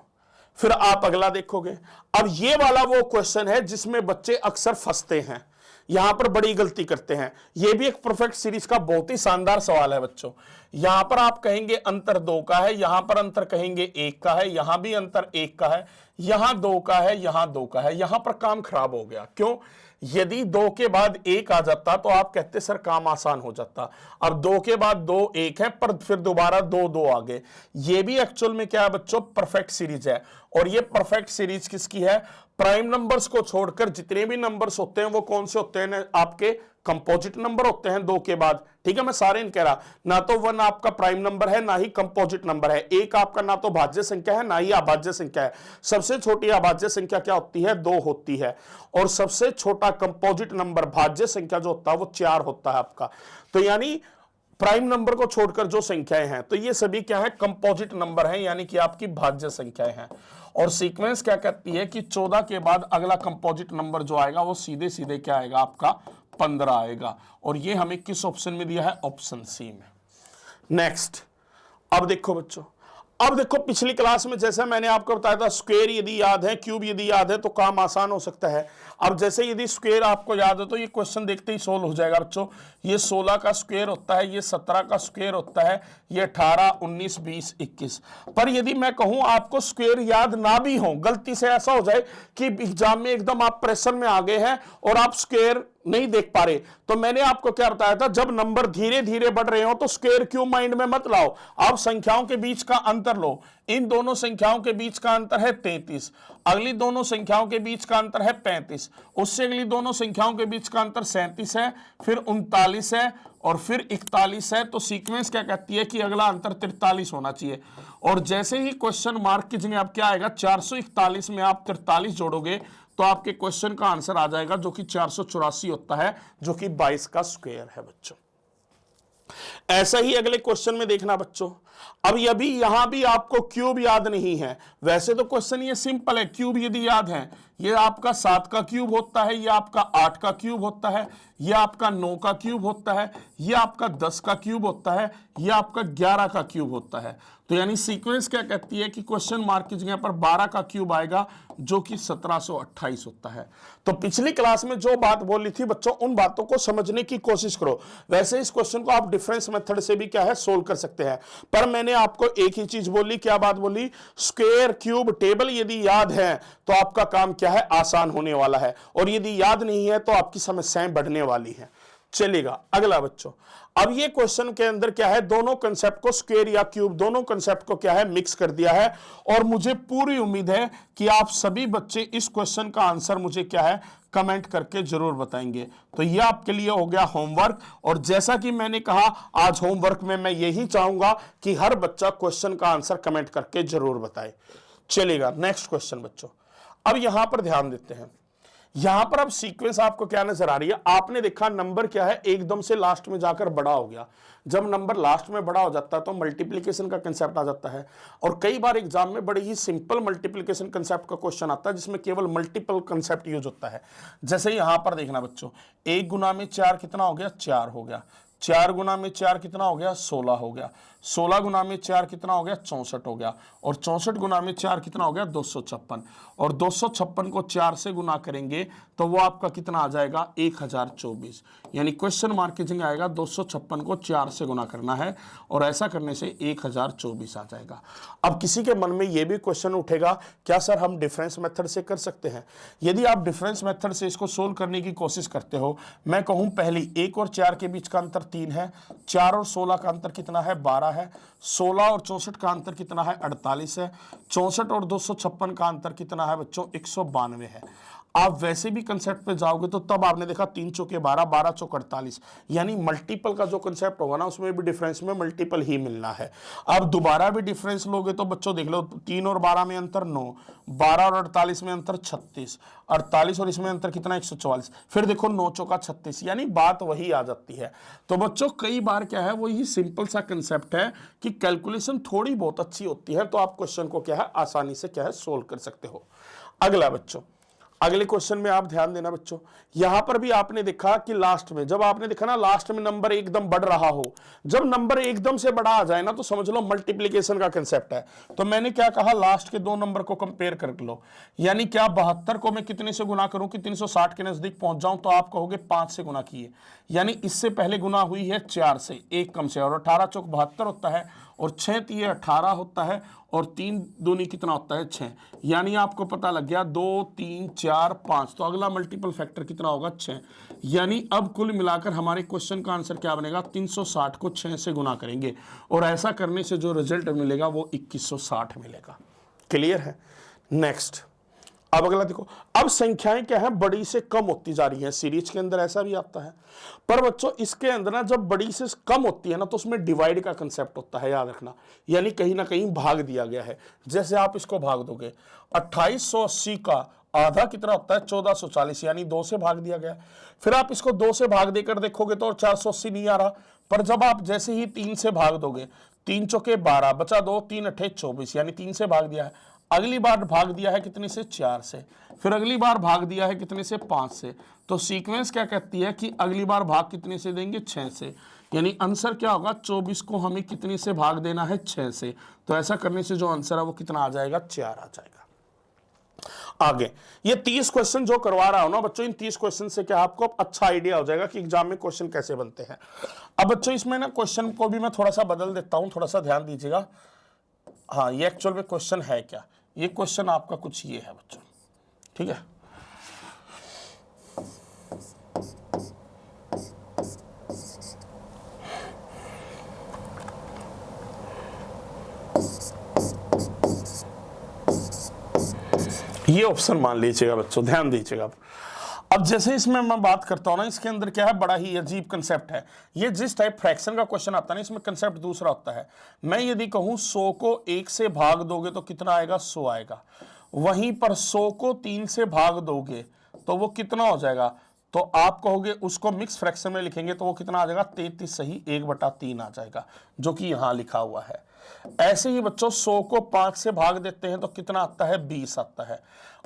फिर आप अगला देखोगे। अब ये वाला वो क्वेश्चन है जिसमें बच्चे अक्सर फंसते हैं, यहां पर बड़ी गलती करते हैं। यह भी एक परफेक्ट सीरीज का बहुत ही शानदार सवाल है बच्चों। यहां पर आप कहेंगे अंतर 2 का है, यहां पर अंतर कहेंगे 1 का है, यहां भी अंतर 1 का है, यहां 2 का है, यहां 2 का है। यहां पर काम खराब हो गया। क्यों? यदि 2 के बाद 1 आ जाता तो आप कहते सर काम आसान हो जाता। अब 2 के बाद 2 1 है, पर फिर दोबारा 2 2 आ गए। ये भी एक्चुअल में क्या है बच्चों, परफेक्ट सीरीज है। और ये परफेक्ट सीरीज किसकी है? प्राइम नंबर्स को छोड़कर जितने भी नंबर्स होते हैं वो कौन से होते हैं, आपके कंपोजिट नंबर होते हैं 2 के बाद। ठीक है, मैं सारे नहीं कह रहा, ना तो 1 आपका प्राइम नंबर है, ना ही कंपोजिट नंबर है। 1 आपका ना तो भाज्य संख्या है, ना ही अभाज्य संख्या है। सबसे छोटी अभाज्य संख्या क्या होती है, 2 होती है। और सबसे छोटा कंपोजिट नंबर भाज्य संख्या जो होता है वो 4 होता है आपका। तो यानी प्राइम नंबर को छोड़कर जो संख्याएं हैं, तो ये सभी क्या है, कंपोजिट नंबर हैं, यानी कि आपकी भाज्य संख्याएं हैं। और सीक्वेंस क्या कहती है कि 14 के बाद अगला कंपोजिट नंबर जो आएगा वो सीधे सीधे क्या आएगा, आपका 15 आएगा। और ये हमें किस ऑप्शन में दिया है, ऑप्शन सी में। नेक्स्ट, अब देखो बच्चों, अब देखो पिछली क्लास में जैसे मैंने आपको बताया था, स्क्वायर यदि याद है, क्यूब यदि याद है तो काम आसान हो सकता है। अब जैसे यदि स्क्वायर आपको याद है तो ये क्वेश्चन देखते ही सोल्व हो जाएगा बच्चों। ये 16 का स्क्वायर होता है, ये 17 का स्क्वायर होता है, ये 18, 19, 20, 21। पर यदि मैं कहूं आपको स्क्वायर याद ना भी हो, गलती से ऐसा हो जाए कि एग्जाम में एकदम आप प्रेशर में आ गए हैं और आप स्क्वायर नहीं देख पा रहे, तो मैंने आपको क्या बताया था, जब नंबर धीरे धीरे बढ़ रहे हो तो स्क्वायर क्यूब माइंड में मत लाओ, आप संख्याओं के बीच का अंतर लो। इन दोनों संख्याओं के बीच का अंतर है 33, अगली दोनों संख्याओं के बीच का अंतर है 35, उससे अगली दोनों संख्याओं के बीच का अंतर 37 है, फिर 39 है और फिर 41 है। तो सीक्वेंस क्या कहती है कि अगला अंतर 43 होना चाहिए। और जैसे ही क्वेश्चन मार्क की जगह अब क्या आएगा, 441 में आप 43 जोड़ोगे तो आपके क्वेश्चन का आंसर आ जाएगा जो कि 484 होता है, जो कि 22 का स्क्वायर है बच्चों। ऐसा ही अगले क्वेश्चन में देखना बच्चों। अब यहां भी आपको क्यूब याद नहीं है, वैसे तो क्वेश्चन ये सिंपल है, क्यूब यदि याद है, ये आपका 7 का क्यूब होता है, ये आपका 8 का क्यूब होता है, ये आपका 9 का क्यूब होता है, ये आपका 10 का क्यूब होता है, ये आपका 11 का क्यूब होता है। तो यानी सीक्वेंस क्या कहती है कि क्वेश्चन मार्क की जगह पर 12 का क्यूब आएगा, जो कि 1728 होता है। तो पिछली क्लास में जो बात बोली थी बच्चों, उन बातों को समझने की कोशिश करो। वैसे इस क्वेश्चन को आप डिफरेंस मेथड से भी क्या है सोल्व कर सकते हैं, पर मैंने आपको एक ही चीज बोली, क्या बात बोली, स्क्वायर क्यूब टेबल यदि याद है तो आपका काम क्या है, आसान होने वाला है, और यदि याद नहीं है तो आपकी समस्याएं बढ़ने वाली हैं। चलेगा अगला बच्चों। अब ये क्वेश्चन के अंदर क्या है, दोनों कंसेप्ट को, स्क्वायर या क्यूब, दोनों कंसेप्ट को क्या है, मिक्स कर दिया है। और मुझे पूरी उम्मीद है कि आप सभी बच्चे इस क्वेश्चन का आंसर मुझे क्या है, कमेंट करके जरूर बताएंगे। तो ये आपके लिए हो गया होमवर्क। और जैसा कि मैंने कहा, आज होमवर्क में मैं यही चाहूंगा कि हर बच्चा क्वेश्चन का आंसर कमेंट करके जरूर बताए। चलेगा नेक्स्ट क्वेश्चन बच्चों। अब यहां पर ध्यान देते हैं, यहां पर अब सीक्वेंस आपको क्या नजर आ रही है, आपने देखा नंबर क्या है, एकदम से लास्ट में जाकर बड़ा हो गया। जब नंबर लास्ट में बड़ा हो जाता है तो मल्टीप्लिकेशन का कंसेप्ट आ जाता है। और कई बार एग्जाम में बड़े ही सिंपल मल्टीप्लिकेशन कंसेप्ट का क्वेश्चन आता है, जिसमें केवल मल्टीपल कंसेप्ट यूज होता है। जैसे यहां पर देखना बच्चों, 1 गुना में 4 कितना हो गया, 4 हो गया। 4 गुना में 4 कितना हो गया, 16 हो गया। 16 गुना में 4 कितना हो गया, 64 हो गया। और 64 गुना में 4 कितना हो गया, 256। और 256 को 4 से गुना करेंगे तो वो आपका कितना आ जाएगा, 1024। यानी क्वेश्चन मार्क की जगह आएगा 256 को 4 से गुना करना है, और ऐसा करने से 1024 आ जाएगा। अब किसी के मन में ये भी क्वेश्चन उठेगा, क्या सर हम डिफरेंस मेथड से कर सकते हैं? यदि आप डिफरेंस मेथड से इसको सोल्व करने की कोशिश करते हो, मैं कहूं पहली 1 और 4 के बीच का अंतर 3 है, 4 और 16 का अंतर कितना है, 12 है, 16 और 64 का अंतर कितना है, 48 है, 64 और 256 का अंतर कितना है बच्चों, 192 है। आप वैसे भी कंसेप्ट पे जाओगे तो तब आपने देखा 3 चौके 12, 12 चौक 48, यानी मल्टीपल का जो कंसेप्ट होगा ना, उसमें भी डिफरेंस में मल्टीपल ही मिलना है। अब दोबारा भी डिफरेंस लोगे तो बच्चों देख लो, 3 और 12 में अंतर 9, 12 और 48 में अंतर 36, 48 और इसमें अंतर कितना 144, फिर देखो 9 चौका 36, यानी बात वही आ जाती है। तो बच्चों कई बार क्या है, वो ही सिंपल सा कंसेप्ट है कि कैलकुलेशन थोड़ी बहुत अच्छी होती है तो आप क्वेश्चन को क्या है, आसानी से क्या है, सोल्व कर सकते हो। अगला बच्चों, अगले क्वेश्चन में आप ध्यान देना बच्चों, यहां पर भी आपने देखा कि लास्ट में, जब आपने देखा ना लास्ट में नंबर एकदम बढ़ रहा हो, जब नंबर एकदम से बड़ा आ जाए ना तो समझ लो मल्टीप्लिकेशन का कंसेप्ट है। तो मैंने क्या कहा, लास्ट के 2 नंबर को कंपेयर कर लो, यानी क्या 72 को मैं कितने से गुना करूं कि 360 के नजदीक पहुंच जाऊं, तो आप कहोगे 5 से गुना किए, यानी इससे पहले गुना हुई है 4 से, 1 कम से, और 18 चौक 72 होता है, और 6 तिये 18 होता है, और 3 दूनी कितना होता है, 6, यानी आपको पता लग गया 2, 3, 4, 5, तो अगला मल्टीपल फैक्टर कितना होगा, 6। यानी अब कुल मिलाकर हमारे क्वेश्चन का आंसर क्या बनेगा, 360 को 6 से गुना करेंगे, और ऐसा करने से जो रिजल्ट मिलेगा वो 2160 मिलेगा। क्लियर है? नेक्स्ट, अब अगला देखो, अब संख्याएं क्या है, बड़ी से कम होती जा रही हैं, सीरीज के अंदर ऐसा भी आता है। पर बच्चों इसके अंदर ना जब बड़ी से कम होती है ना तो उसमें डिवाइड का कंसेप्ट होता है, याद रखना, यानी कहीं ना कहीं भाग दिया गया है। जैसे आप इसको भाग दोगे, 2880 का आधा कितना होता है, 1440, यानी 2 से भाग दिया गया। फिर आप इसको 2 से भाग देकर देखोगे तो 480 नहीं आ रहा, पर जब आप जैसे ही 3 से भाग दोगे, 3 चौके 12, बचा 2, 3 अट्ठे 24, यानी 3 से भाग दिया है। अगली बार भाग दिया है कितने से, 4 से, फिर अगली बार भाग दिया है कितने से, 5 से। तो सीक्वेंस क्या कहती है कि अगली बार भाग कितने से देंगे, 6 से, यानी आंसर क्या होगा, 24 को हमें कितनी से भाग देना है, 6 से। तो ऐसा करने से जो आंसर है वो कितना आ जाएगा, 4 आ जाएगा। आगे ये 30 क्वेश्चन जो करवा रहा हूं ना बच्चों, इन 30 क्वेश्चन से क्या आपको अच्छा आइडिया हो जाएगा कि एग्जाम में क्वेश्चन कैसे बनते हैं। अब बच्चों इसमें ना क्वेश्चन को भी मैं थोड़ा सा बदल देता हूं, थोड़ा सा ध्यान दीजिएगा। हाँ, ये एक्चुअल में क्वेश्चन है क्या, ये क्वेश्चन आपका कुछ ये है बच्चों, ठीक है। ये ऑप्शन मान लीजिएगा बच्चों, ध्यान दीजिएगा। अब जैसे इसमें मैं बात करता हूं ना, इसके अंदर क्या है, बड़ा ही अजीब कंसेप्ट है। ये जिस टाइप फ्रैक्शन का क्वेश्चन आता है ना, इसमें कंसेप्ट दूसरा होता है। मैं यदि कहूं 100 को 1 से भाग दोगे तो कितना आएगा, 100 आएगा। वहीं पर 100 को 3 से भाग दोगे तो वो कितना हो जाएगा, तो आप कहोगे उसको मिक्स फ्रैक्शन में लिखेंगे तो वो कितना आ जाएगा, 33 सही 1/3 आ जाएगा, जो कि यहां लिखा हुआ है। ऐसे ही बच्चों 100 को 5 से भाग देते हैं तो कितना आता है, 20 आता है।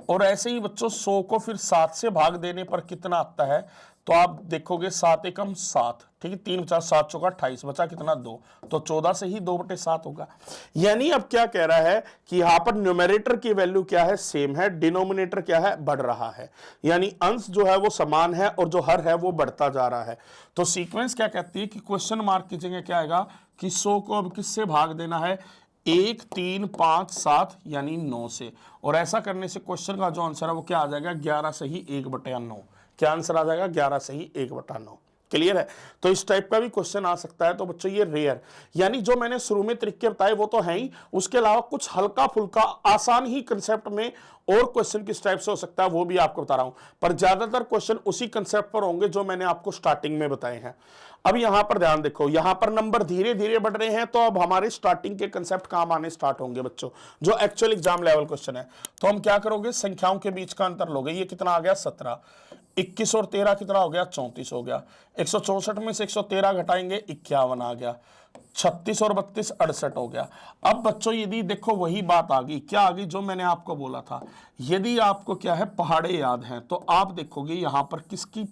और ऐसे ही बच्चों 100 को फिर 7 से भाग देने पर कितना आता है, तो आप देखोगे 7 एकम 7, ठीक है, 3 4 7 चौका 28, बचा कितना 2, तो 14 से ही 2/7 होगा। यानी अब क्या कह रहा है कि यहां पर न्यूमरेटर की वैल्यू क्या है, सेम है, डिनोमिनेटर क्या है, बढ़ रहा है। यानी अंश जो है वो समान है और जो हर है वो बढ़ता जा रहा है। तो सीक्वेंस क्या कहती है कि क्वेश्चन मार्क की जगह क्या आएगा कि 100 को अब किससे भाग देना है, 1 3 5 7 यानी 9 से। और ऐसा करने से क्वेश्चन का जो आंसर है वो क्या आ जाएगा, 11 सही 1/9। क्या आंसर आ जाएगा, 11 सही 1/9। क्लियर है। तो इस टाइप का भी क्वेश्चन आ सकता है। तो बच्चों ये रेयर, यानी जो मैंने शुरू में तरीके बताए वो तो हैं ही, उसके अलावा कुछ हल्का फुल्का आसान ही कंसेप्ट में और क्वेश्चन किस टाइप से हो सकता है वो भी आपको बता रहा हूं, पर ज्यादातर क्वेश्चन उसी कंसेप्ट पर होंगे जो मैंने आपको स्टार्टिंग में बताए हैं। अब यहां पर ध्यान देखो, यहां पर नंबर धीरे धीरे बढ़ रहे हैं, तो अब हमारे स्टार्टिंग के कंसेप्ट काम आने स्टार्ट होंगे बच्चों, जो एक्चुअल एग्जाम लेवल क्वेश्चन है। तो हम क्या करोगे, संख्याओं के बीच का अंतर लोगे। ये कितना आ गया, 17, 21 और 13 कितना हो गया, 34 हो गया। 164 में से 113 घटाएंगे, 51 आ गया। 36 और 32 68 हो गया। अब बच्चों यदि देखो वही बात आ गई, क्या आ गई, जो मैंने आपको बोला था, यदि आपको क्या है पहाड़े याद हैं तो आप देखोगे यहां पर किसकी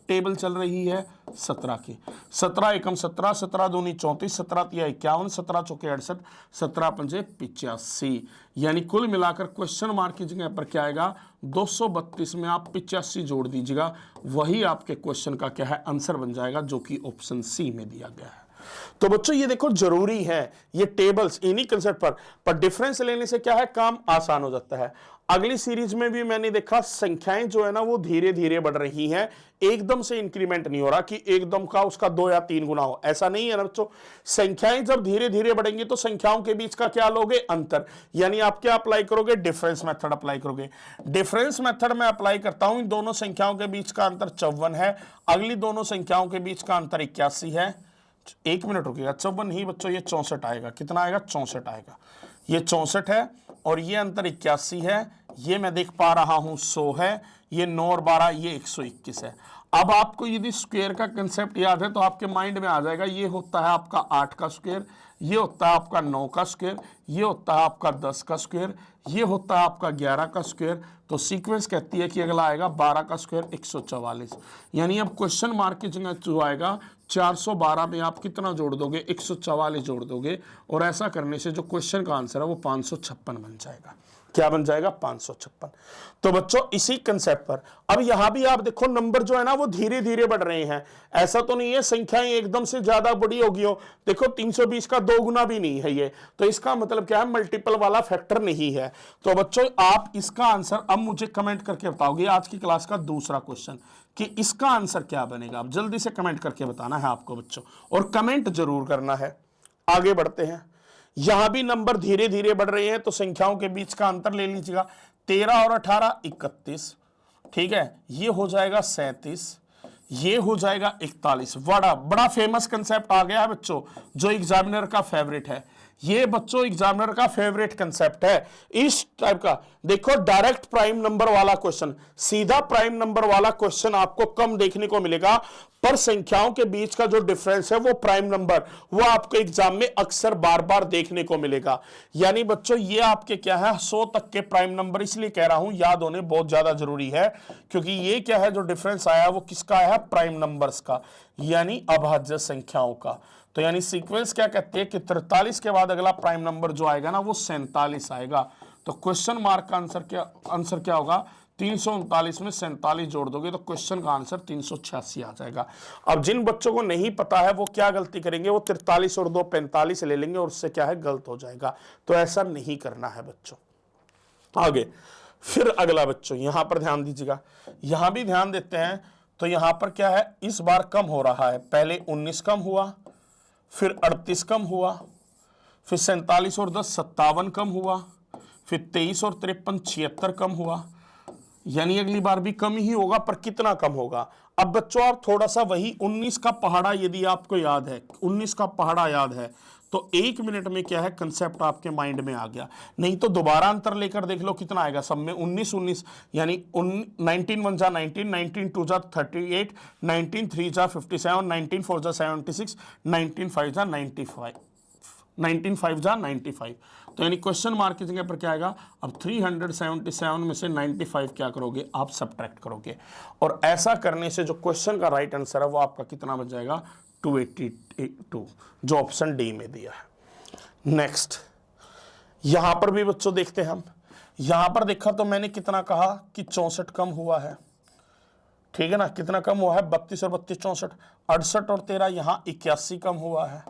टेबल चल रही है, 17 की। 17 एकम 17, 17 दूनी 34, 17 तिया 51, 17 चौके 68, 17 पंजे 85। यानी कुल मिलाकर क्वेश्चन मार्क की जगह पर क्या आएगा, 232 में आप 85 जोड़ दीजिएगा, वही आपके क्वेश्चन का क्या है आंसर बन जाएगा, जो कि ऑप्शन सी में दिया गया है। तो बच्चों ये देखो जरूरी है ये टेबल्स इन्हीं कंसेप्ट पर डिफरेंस लेने से क्या है, काम आसान हो जाता है। अगली सीरीज में भी मैंने देखा संख्याएं जो है ना वो धीरे धीरे बढ़ रही हैं, एकदम से इंक्रीमेंट नहीं हो रहा कि एकदम का उसका 2 या 3 गुना हो, ऐसा नहीं है ना बच्चों। संख्याएं जब धीरे धीरे बढ़ेंगी तो संख्याओं के बीच का क्या लोगे, अंतर। यानी आप क्या अप्लाई करोगे, डिफरेंस मेथड अप्लाई करोगे। डिफरेंस मेथड में अप्लाई करता हूं, इन दोनों संख्याओं के बीच का अंतर 54 है, अगली दोनों संख्याओं के बीच का अंतर 81 है। 1 मिनट रुकिएगा, 54 नहीं बच्चों, ये 64 आएगा। कितना आएगा, 64 आएगा। ये 64 है और ये अंतर 81 है। ये मैं देख पा रहा हूं 100 है, ये 9 और 12 ये 121 है। अब आपको यदि स्क्वायर का कंसेप्ट याद है तो आपके माइंड में आ जाएगा, ये होता है आपका 8 का स्क्वायर, ये होता है आपका 9 का स्क्वायर, ये होता है आपका 10 का स्क्वायर, ये होता है आपका 11 का स्क्वायर। तो सीक्वेंस कहती है कि अगला आएगा 12 का स्क्वायर 144। यानी अब क्वेश्चन मार्क की जगह जो आएगा 412 में आप कितना जोड़ दोगे, 144 जोड़ दोगे, और ऐसा करने से जो क्वेश्चन का आंसर है वो 556 बन जाएगा। क्या बन जाएगा, 556। तो बच्चों इसी कंसेप्ट पर अब यहां भी आप देखो नंबर जो है ना वो धीरे धीरे बढ़ रहे हैं। ऐसा तो नहीं है संख्याएं एकदम से ज्यादा बड़ी होगी हो, देखो 320 का 2 गुना भी नहीं है ये, तो इसका मतलब क्या है, मल्टीपल वाला फैक्टर नहीं है। तो बच्चों आप इसका आंसर अब मुझे कमेंट करके बताओगे, आज की क्लास का दूसरा क्वेश्चन, कि इसका आंसर क्या बनेगा। आप जल्दी से कमेंट करके बताना है आपको बच्चों, और कमेंट जरूर करना है। आगे बढ़ते हैं, यहां भी नंबर धीरे धीरे बढ़ रहे हैं, तो संख्याओं के बीच का अंतर ले लीजिएगा। 13 और 18 31, ठीक है, ये हो जाएगा 37, ये हो जाएगा 41। बड़ा फेमस कंसेप्ट आ गया है बच्चों, जो एग्जामिनर का फेवरेट है। ये बच्चों एग्जामिनर का फेवरेट कंसेप्ट है इस टाइप का। देखो डायरेक्ट प्राइम नंबर वाला क्वेश्चन, सीधा प्राइम नंबर वाला क्वेश्चन आपको कम देखने को मिलेगा, पर संख्याओं के बीच का जो डिफरेंस है वो प्राइम नंबर, वो आपको एग्जाम में अक्सर बार बार देखने को मिलेगा। यानी बच्चों ये आपके क्या है 100 तक के प्राइम नंबर, इसलिए कह रहा हूं याद होने बहुत ज्यादा जरूरी है, क्योंकि ये क्या है जो डिफरेंस आया वो किसका है, प्राइम नंबर्स का, यानी अभाज्य संख्याओं का। तो यानी सीक्वेंस क्या कहते हैं कि 43 के बाद अगला प्राइम नंबर जो आएगा ना वो 47 आएगा। तो क्वेश्चन मार्क का आंसर क्या होगा, 339 में 47 जोड़ दोगे तो क्वेश्चन का आंसर 386 आ जाएगा। अब जिन बच्चों को नहीं पता है वो क्या गलती करेंगे, वो 43 और 2 45 ले लेंगे और उससे क्या है गलत हो जाएगा। तो ऐसा नहीं करना है बच्चों। आगे फिर अगला बच्चों यहां पर ध्यान दीजिएगा, यहां भी ध्यान देते हैं। तो यहां पर क्या है, इस बार कम हो रहा है, पहले 19 कम हुआ, फिर 38 कम हुआ, फिर 47 और 10 57 कम हुआ, फिर 23 और 53 76 कम हुआ, यानी अगली बार भी कम ही होगा, पर कितना कम होगा। अब बच्चों आप थोड़ा सा वही 19 का पहाड़ा यदि आपको याद है, 19 का पहाड़ा याद है, तो 1 मिनट में क्या है कंसेप्ट आपके माइंड में आ गया। नहीं तो दोबारा अंतर लेकर देख लो कितना आएगा, सब में 19 19, यानी 19 1 जा 19, 19 2 जा 38, 19 3 जा 57, 19 4 जा 76, 19 5 जा 95, 19 5 जा 95। तो यानी क्वेश्चन मार्क की जगह पर क्या आएगा, अब 377 में से 95 क्या करोगे आप सब्ट्रैक्ट करोगे, और ऐसा करने से जो क्वेश्चन का राइट आंसर है वो आपका कितना बच जाएगा, 282, जो ऑप्शन डी में दिया है। नेक्स्ट यहां पर भी बच्चों देखते हैं हम, यहां पर देखा तो मैंने कितना कहा कि 64 कम हुआ है, ठीक है ना, कितना कम हुआ है, 32 और 32 64, 68 और 13 यहां 81 कम हुआ है,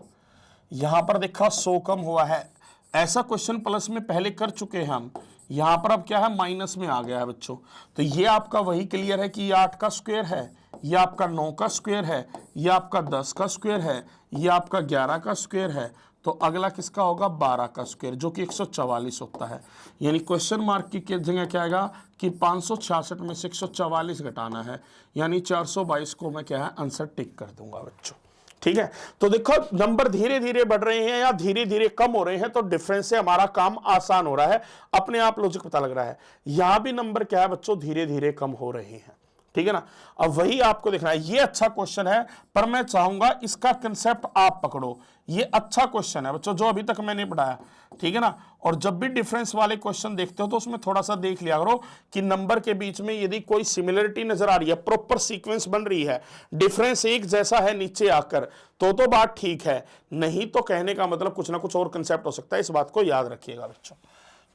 यहां पर देखा 100 कम हुआ है। ऐसा क्वेश्चन प्लस में पहले कर चुके हैं हम, यहां पर अब क्या है माइनस में आ गया है बच्चों। तो ये आपका वही क्लियर है कि ये 8 का स्क्वायर है, ये आपका 9 का स्क्वायर है, ये आपका 10 का स्क्वायर है, ये आपका 11 का स्क्वायर है। तो अगला किसका होगा, 12 का स्क्वायर, जो कि 144 होता है। यानी क्वेश्चन मार्क की जगह क्या आएगा कि 566 में से 144 घटाना है, यानी 422 को मैं क्या है आंसर टिक कर दूंगा बच्चों। ठीक है, तो देखो नंबर धीरे धीरे बढ़ रहे हैं या धीरे धीरे कम हो रहे हैं, तो डिफरेंस से हमारा काम आसान हो रहा है, अपने आप लॉजिक पता लग रहा है। यहां भी नंबर क्या है बच्चों, धीरे धीरे कम हो रहे हैं, ठीक है ना। अब वही आपको देखना है, ये अच्छा क्वेश्चन है, पर मैं चाहूंगा इसका कंसेप्ट आप पकड़ो। ये अच्छा क्वेश्चन है बच्चों जो अभी तक मैंने पढ़ाया, ठीक है ना। और जब भी डिफरेंस वाले क्वेश्चन देखते हो तो उसमें थोड़ा सा देख लिया करो कि नंबर के बीच में यदि कोई सिमिलरिटी नजर आ रही है, प्रॉपर सीक्वेंस बन रही है, डिफरेंस एक जैसा है नीचे आकर, तो बात ठीक है, नहीं तो कहने का मतलब कुछ ना कुछ और कंसेप्ट हो सकता है। इस बात को याद रखिएगा बच्चों।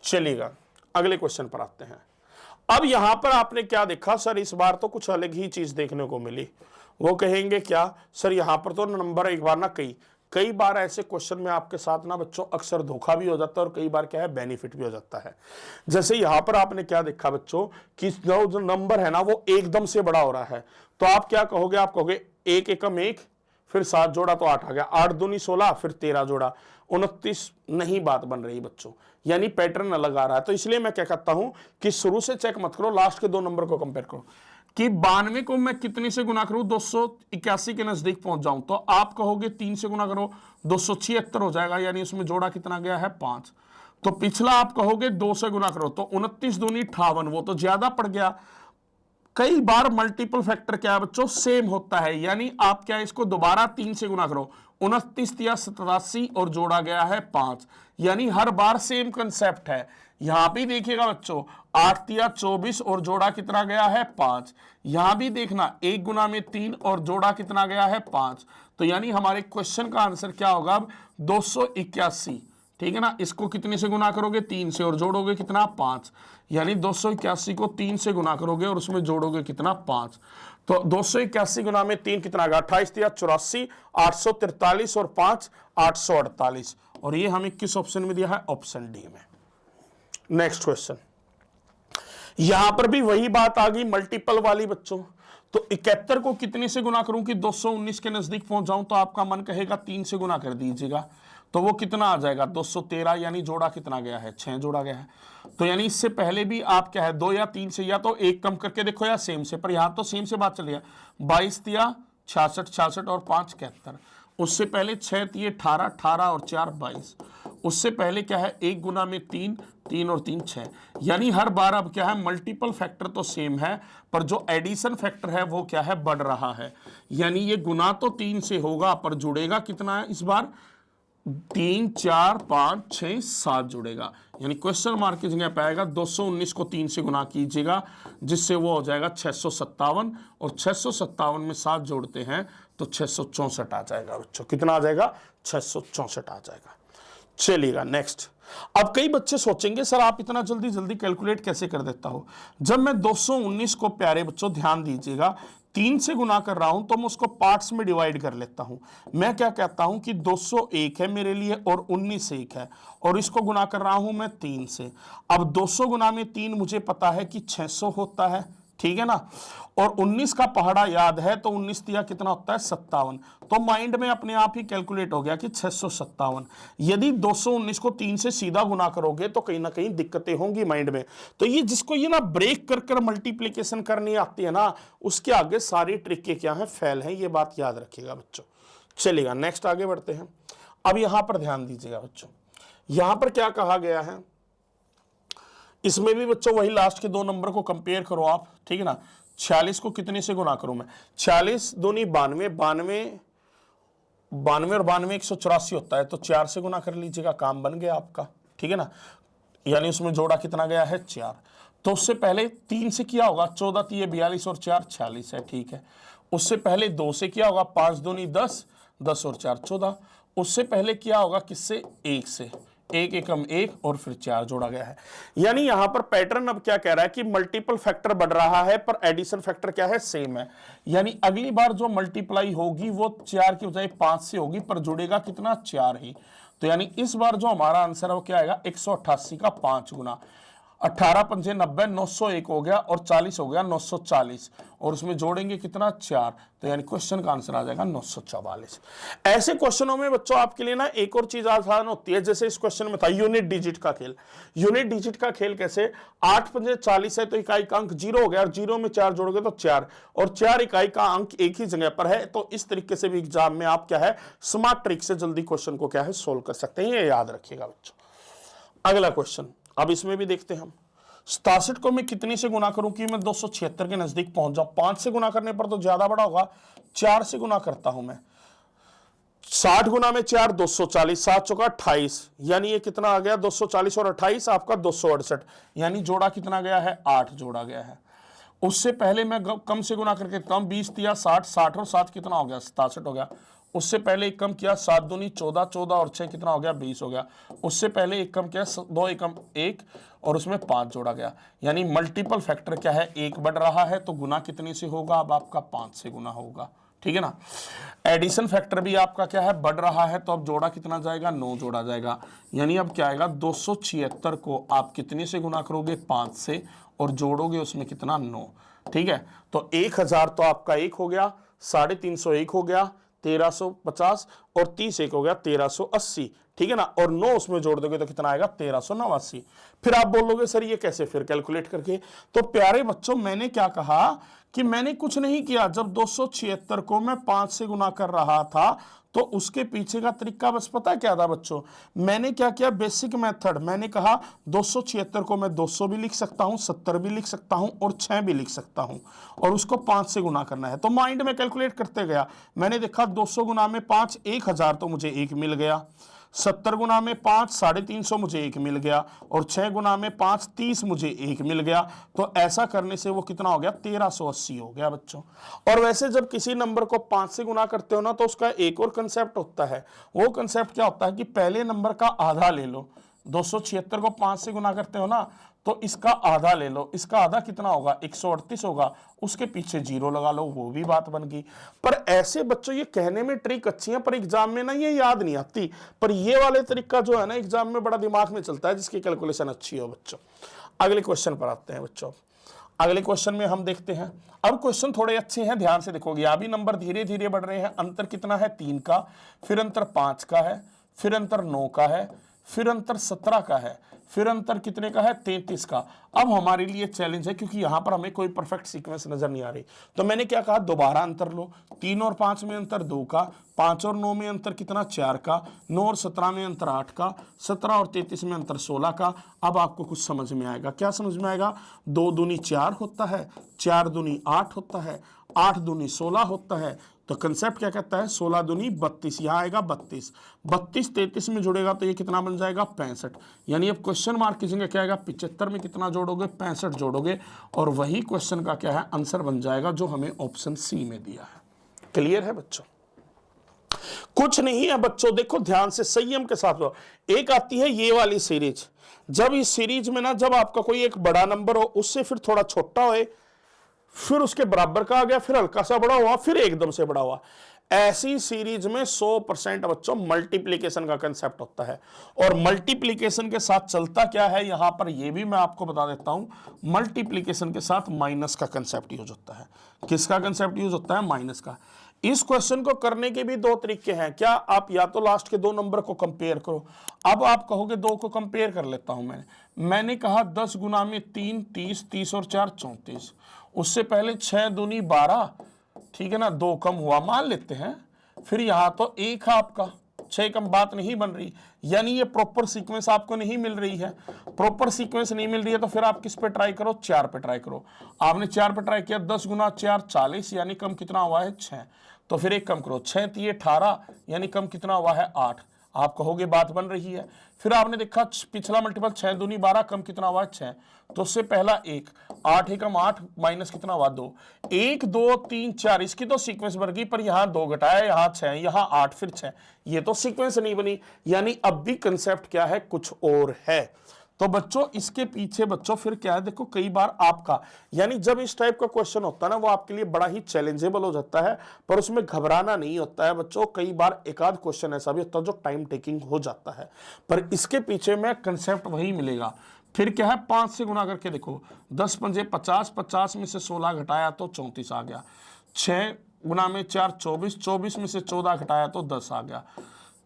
चलिएगा अगले क्वेश्चन पर आते हैं। अब यहां पर आपने क्या देखा, सर इस बार तो कुछ अलग ही चीज देखने को मिली। वो कहेंगे क्या, सर यहां पर तो नंबर एक बार ना कई बार ऐसे क्वेश्चन में आपके साथ ना बच्चों अक्सर धोखा भी हो जाता है और कई बार क्या है बेनिफिट भी हो जाता है। जैसे यहां पर आपने क्या देखा बच्चों कि जो नंबर है ना वो एकदम से बड़ा हो रहा है, तो आप क्या कहोगे, आप कहोगे 1 एकम 1, फिर 7 जोड़ा तो 8 आ गया, 8 दूनी 16, फिर 13 जोड़ा 29, नहीं बात बन रही बच्चों, यानी पैटर्न अलग आ रहा है। तो इसलिए मैं क्या कहता हूं कि शुरू से चेक मत करो, लास्ट के 2 नंबर को कंपेयर करो कि 92 को मैं कितने से गुना करूं, 281 के नजदीक पहुंच जाऊं, तो आप कहोगे 3 से गुना करो 276 हो जाएगा, यानी उसमें जोड़ा कितना गया है 5। तो पिछला आप कहोगे 2 से गुना करो तो 29 दूनी 58, वो तो ज्यादा पड़ गया। कई बार मल्टीपल फैक्टर क्या है बच्चों सेम होता है, यानी आप क्या इसको दोबारा 3 से गुना करो, 29 या 87 और जोड़ा गया है 5, यानी हर बार सेम कंसेप्ट है। यहां भी देखिएगा बच्चों 8 या 24 और जोड़ा कितना गया है 5, यहां भी देखना 1 गुना में 3 और जोड़ा कितना गया है 5। तो यानी हमारे क्वेश्चन का आंसर क्या होगा अब 281, ठीक है ना। इसको कितने से गुना करोगे 3 से और जोड़ोगे कितना 5, यानी 281 को 3 से गुना करोगे और उसमें जोड़ोगे कितना 5। तो 281 गुना में 3 कितना आ गया 28 या 84, 843 और 5 848, और ये हमें किस ऑप्शन में दिया है, ऑप्शन डी में। नेक्स्ट क्वेश्चन, यहां पर भी वही बात आ गई मल्टीपल वाली बच्चों। तो 71 को कितने से गुना करूं कि 219 के नजदीक पहुंच जाऊं, तो आपका मन कहेगा 3 से गुना कर दीजिएगा, तो वो कितना आ जाएगा 213, यानी जोड़ा कितना गया है 6 जोड़ा गया है। तो यानी इससे पहले भी आप क्या है 2 या 3 से या तो 1 कम करके देखो या सेम से, पर यहां तो सेम से बात चली है। 22 दिया 66 66 और 5 71, उससे पहले 6 दिए 18 18 और 4 22, उससे पहले क्या है 1 गुना में 3, 3 और 3 6, यानी हर बार अब क्या है मल्टीपल फैक्टर तो सेम है पर जो एडिशन फैक्टर है वो क्या है बढ़ रहा है, यानी ये गुना तो 3 से होगा पर जुड़ेगा कितना है इस बार 3 4 5 6 7 जुड़ेगा, यानी क्वेश्चन मार्क की जगह पे आएगा 219 को 3 से गुना कीजिएगा जिससे वो हो जाएगा 657 और 657 में 7 जोड़ते हैं तो 664 आ जाएगा बच्चों। कितना आ जाएगा 664 आ जाएगा। चलिएगा नेक्स्ट। अब कई बच्चे सोचेंगे सर आप इतना जल्दी जल्दी कैलकुलेट कैसे कर देता हो। जब मैं 219 को प्यारे बच्चों ध्यान दीजिएगा 3 से गुना कर रहा हूं तो मैं उसको पार्ट्स में डिवाइड कर लेता हूं। मैं क्या कहता हूं कि 201 है मेरे लिए और 19 1 है और इसको गुना कर रहा हूं मैं 3 से। अब 200 गुना में 3 मुझे पता है कि 600 होता है, ठीक है ना, और 19 का पहाड़ा याद है तो 19 दिया कितना होता है 57, तो माइंड में अपने आप ही कैलकुलेट हो गया कि 657। यदि 219 को 3 से सीधा गुना करोगे तो कहीं ना कहीं दिक्कतें होंगी माइंड में, तो ये जिसको ये ना ब्रेक कर कर मल्टीप्लीकेशन करनी आती है ना उसके आगे सारी ट्रिकें क्या है फेल है, ये बात याद रखिएगा बच्चों। चलिएगा नेक्स्ट आगे बढ़ते हैं। अब यहां पर ध्यान दीजिएगा बच्चों, यहां पर क्या कहा गया है, इसमें भी बच्चों वही लास्ट के 2 नंबर को कंपेयर करो आप, ठीक है ना। 46 को कितने से गुना करूं मैं, 46 दूनी 92, 92 और 92 184 होता है तो 4 से गुना कर लीजिएगा, काम बन गया आपका, ठीक है ना, यानी उसमें जोड़ा कितना गया है 4। तो उससे पहले 3 से किया होगा 14 3 42 और 4 46 है, ठीक है। उससे पहले 2 से किया होगा 5 दूनी 10, 10 और 4 14। उससे पहले किया होगा किससे 1 से, 1 एकम 1 और फिर 4 जोड़ा गया है। यानी यहां पर पैटर्न अब क्या कह रहा है कि मल्टीपल फैक्टर बढ़ रहा है पर एडिशन फैक्टर क्या है सेम है, यानी अगली बार जो मल्टीप्लाई होगी वो 4 की बजाय 5 से होगी पर जुड़ेगा कितना 4 ही। तो यानी इस बार जो हमारा आंसर है वो क्या आएगा 188 का 5 गुना, 18 पंजे 90, 901 हो गया और 40 हो गया 940 और उसमें जोड़ेंगे कितना 4, तो यानी क्वेश्चन का आंसर आ जाएगा 944। ऐसे क्वेश्चनों में बच्चों आपके लिए ना एक और चीज आसान होती है, जैसे इस क्वेश्चन में था यूनिट डिजिट का खेल। यूनिट डिजिट का खेल कैसे, 8 पंजे 40 है तो इकाई का अंक 0 हो गया और 0 में 4 जोड़ोगे तो 4 और 4 इकाई का अंक एक ही जगह पर है, तो इस तरीके से भी एग्जाम में आप क्या है स्मार्ट ट्रिक से जल्दी क्वेश्चन को क्या है सोल्व कर सकते हैं, ये याद रखिएगा बच्चों। अगला क्वेश्चन अब इसमें भी देखते हैं हम, 67 को मैं कितने से गुना करूं कि मैं 276 के नजदीक पहुंच जाऊं। 5 से गुना करने पर तो ज्यादा बड़ा होगा, 4 से गुना करता हूं मैं, 60 गुना में 4 240, 7 चौका 28, यानी ये कितना आ गया 240 और 28 आपका 268, यानी जोड़ा कितना गया है 8 जोड़ा गया है। उससे पहले मैं कम से गुना करके कम 20 दिया 60, 60 और 7 कितना हो गया 67 हो गया। उससे पहले एक कम किया 7 दूनी 14, 14 और 6 कितना हो गया 20 हो गया। उससे पहले एक कम किया 2 एकम 1 और उसमें 5 जोड़ा गया, यानी मल्टीपल फैक्टर क्या है 1 बढ़ रहा है तो गुना कितने से होगा अब आपका 5 से गुना होगा, ठीक है ना। एडिशन फैक्टर भी आपका क्या है बढ़ रहा है तो अब जोड़ा कितना जाएगा 9 जोड़ा जाएगा, यानी अब क्या आएगा 276 को आप कितने से गुना करोगे 5 से और जोड़ोगे उसमें कितना 9, ठीक है। तो 1000 तो आपका 1 हो गया, 350 1 हो गया 1350 और 30 1 हो गया 1380, ठीक है ना, और 9 उसमें जोड़ दोगे तो कितना आएगा 1389। फिर आप बोलोगे सर ये कैसे फिर कैलकुलेट करके, तो प्यारे बच्चों मैंने क्या कहा कि मैंने कुछ नहीं किया, जब 276 को मैं 5 से गुना कर रहा था तो उसके पीछे का तरीका बस पता है क्या था बच्चों, मैंने क्या किया बेसिक मेथड, मैंने कहा 276 को मैं 200 भी लिख सकता हूं, 70 भी लिख सकता हूं और 6 भी लिख सकता हूं और उसको 5 से गुना करना है। तो माइंड में कैलकुलेट करते गया, मैंने देखा 200 गुना में 5 1000 तो मुझे 1 मिल गया, 70 गुना में 5 350 मुझे 1 मिल गया और 6 गुना में 5 30 मुझे 1 मिल गया। तो ऐसा करने से वो कितना हो गया 1380 हो गया बच्चों। और वैसे जब किसी नंबर को 5 से गुना करते हो ना तो उसका एक और कंसेप्ट होता है, वो कंसेप्ट क्या होता है कि पहले नंबर का आधा ले लो, 276 को 5 से गुना करते हो ना तो इसका आधा ले लो, इसका आधा कितना होगा 138 होगा, उसके पीछे 0 लगा लो, वो भी बात बन गई। पर ऐसे बच्चों ये कहने में ट्रिक अच्छी है पर एग्जाम में ना ये याद नहीं आती, पर ये वाले तरीका जो है ना एग्जाम में बड़ा दिमाग में चलता है जिसकी कैलकुलेशन अच्छी हो बच्चों। अगले क्वेश्चन पर आते हैं बच्चों। अगले क्वेश्चन में हम देखते हैं, अब क्वेश्चन थोड़े अच्छे हैं, ध्यान से देखोगे, यहाँ भी नंबर धीरे धीरे बढ़ रहे हैं। अंतर कितना है 3 का, फिर अंतर 5 का है, फिर अंतर 9 का है, फिर अंतर 17 का है, फिर अंतर कितने का है 33 का। अब हमारे लिए चैलेंज है क्योंकि यहां पर हमें कोई परफेक्ट सीक्वेंस नजर नहीं आ रही, तो मैंने क्या कहा दोबारा अंतर लो। 3 और 5 में अंतर 2 का, 5 और 9 में अंतर कितना 4 का, 9 और 17 में अंतर 8 का, 17 और 33 में अंतर 16 का। अब आपको कुछ समझ में आएगा, क्या समझ में आएगा? 2 दूनी 4 होता है, 4 दूनी 8 होता है, 8 दूनी 16 होता है। तो कंसेप्ट क्या कहता है 16 दूनी 32, यहां आएगा 32, 32 33 में जुड़ेगा तो ये कितना बन जाएगा 65। यानी अब क्वेश्चन मार्क की जगह क्या आएगा 75 में कितना जोड़ोगे 65 जोड़ोगे, और वही क्वेश्चन का क्या है आंसर बन जाएगा जो हमें ऑप्शन सी में दिया है। क्लियर है बच्चों? कुछ नहीं है बच्चों, देखो ध्यान से संयम के साथ। एक आती है ये वाली सीरीज, जब इस सीरीज में ना जब आपका कोई एक बड़ा नंबर हो उससे फिर थोड़ा छोटा हो, फिर उसके बराबर का आ गया, फिर हल्का सा बड़ा हुआ, फिर एकदम से बड़ा हुआ, ऐसी सीरीज में 100% बच्चों मल्टीप्लिकेशन का कंसेप्ट होता है। और मल्टीप्लिकेशन के साथ चलता क्या है यहां पर ये भी मैं आपको बता देता हूं, मल्टीप्लिकेशन के साथ माइनस का कंसेप्ट यूज होता है। किसका कंसेप्ट यूज होता है? माइनस का। इस क्वेश्चन को करने के भी दो तरीके हैं। क्या आप या तो लास्ट के दो नंबर को कंपेयर करो, अब आप कहोगे दो को कंपेयर कर लेता हूं मैंने कहा 10 गुना में 3 30, 30 और 4 34, उससे पहले 6 दूनी 12, ठीक है ना, 2 कम हुआ मान लेते हैं, फिर यहां तो 1 है आपका, 6 कम बात नहीं बन रही, यानी ये प्रॉपर सीक्वेंस आपको नहीं मिल रही है। प्रॉपर सीक्वेंस नहीं मिल रही है तो फिर आप किस पे ट्राई करो? 4 पे ट्राई करो। आपने 4 पे ट्राई किया, 10 गुना 4 40, यानी कम कितना हुआ है 6, तो फिर एक कम करो, 6 3 18, यानी कम कितना हुआ है 8। आप कहोगे बात बन रही है। फिर आपने देखा पिछला मल्टीपल 6 दूनी 12, कम कितना हुआ है 6, तो उससे पहला 1, 8 एकम 8 माइनस कितना हुआ 2, 1 2 3 4, इसकी तो सीक्वेंस बन गई, पर यहां 2 घटाया, यहां 6, यहां 8, फिर 6, ये तो सीक्वेंस नहीं बनी। यानी अब भी कंसेप्ट क्या है? कुछ और है। तो बच्चों इसके पीछे बच्चों फिर क्या है, देखो कई बार आपका, यानी जब इस टाइप का क्वेश्चन होता है ना वो आपके लिए बड़ा ही चैलेंजेबल हो जाता है, पर उसमें घबराना नहीं होता है बच्चों। कई बार एक आध क्वेश्चन ऐसा भी होता है जो टाइम टेकिंग हो जाता है, पर इसके पीछे में कंसेप्ट वही मिलेगा। फिर क्या है 5 से गुना करके देखो, 10 पंजे 50, 50 में से 16 घटाया तो 34 आ गया, 6 गुना में 4 24, 24 में से 14 घटाया तो 10 आ गया,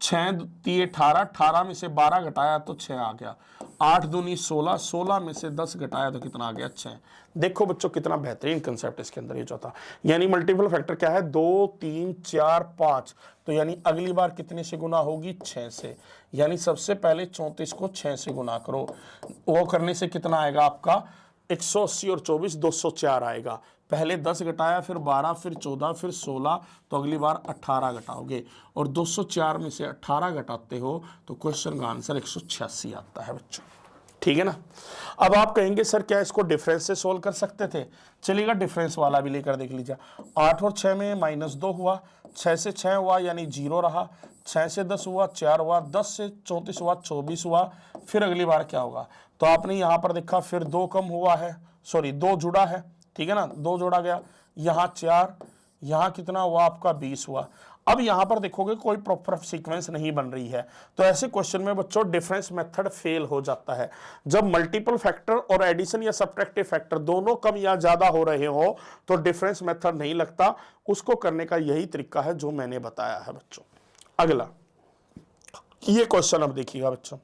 6 3 18, 18 में से 12 घटाया तो 6 आ गया, 8 दूनी 16, 16 में से 10 घटाया तो कितना आ गया 6। देखो बच्चों कितना बेहतरीन कंसेप्ट इसके अंदर ये जो था, यानी मल्टीपल फैक्टर क्या है 2 3 4 5, तो यानी अगली बार कितने से गुना होगी 6 से, यानी सबसे पहले 34 को 6 से गुना करो, वो करने से कितना आएगा आपका 180 और 24 204 आएगा। पहले 10 घटाया, फिर 12, फिर 14, फिर 16, तो अगली बार 18 घटाओगे, और 204 में से 18 घटाते हो तो क्वेश्चन का आंसर 186 आता है बच्चों। ठीक है ना? अब आप कहेंगे सर क्या इसको डिफरेंस से सोल्व कर सकते थे? चलिएगा डिफरेंस वाला भी लेकर देख लीजिए। 8 और 6 में -2 हुआ, 6 से 6 हुआ यानी 0 रहा, 6 से 10 हुआ 4 हुआ, 10 से 34 हुआ 24 हुआ। फिर अगली बार क्या होगा? तो आपने यहां पर देखा फिर 2 कम हुआ है, सॉरी 2 जुड़ा है, ठीक है ना, 2 जोड़ा गया, यहां 4, यहां कितना हुआ आपका 20 हुआ। अब यहां पर देखोगे कोई प्रॉपर सीक्वेंस नहीं बन रही है, तो ऐसे क्वेश्चन में बच्चों डिफरेंस मेथड फेल हो जाता है। जब मल्टीपल फैक्टर और एडिशन या सब्ट्रैक्टिव फैक्टर दोनों कम या ज्यादा हो रहे हो तो डिफरेंस मेथड नहीं लगता। उसको करने का यही तरीका है जो मैंने बताया है बच्चों। अगला ये क्वेश्चन अब देखिएगा बच्चों,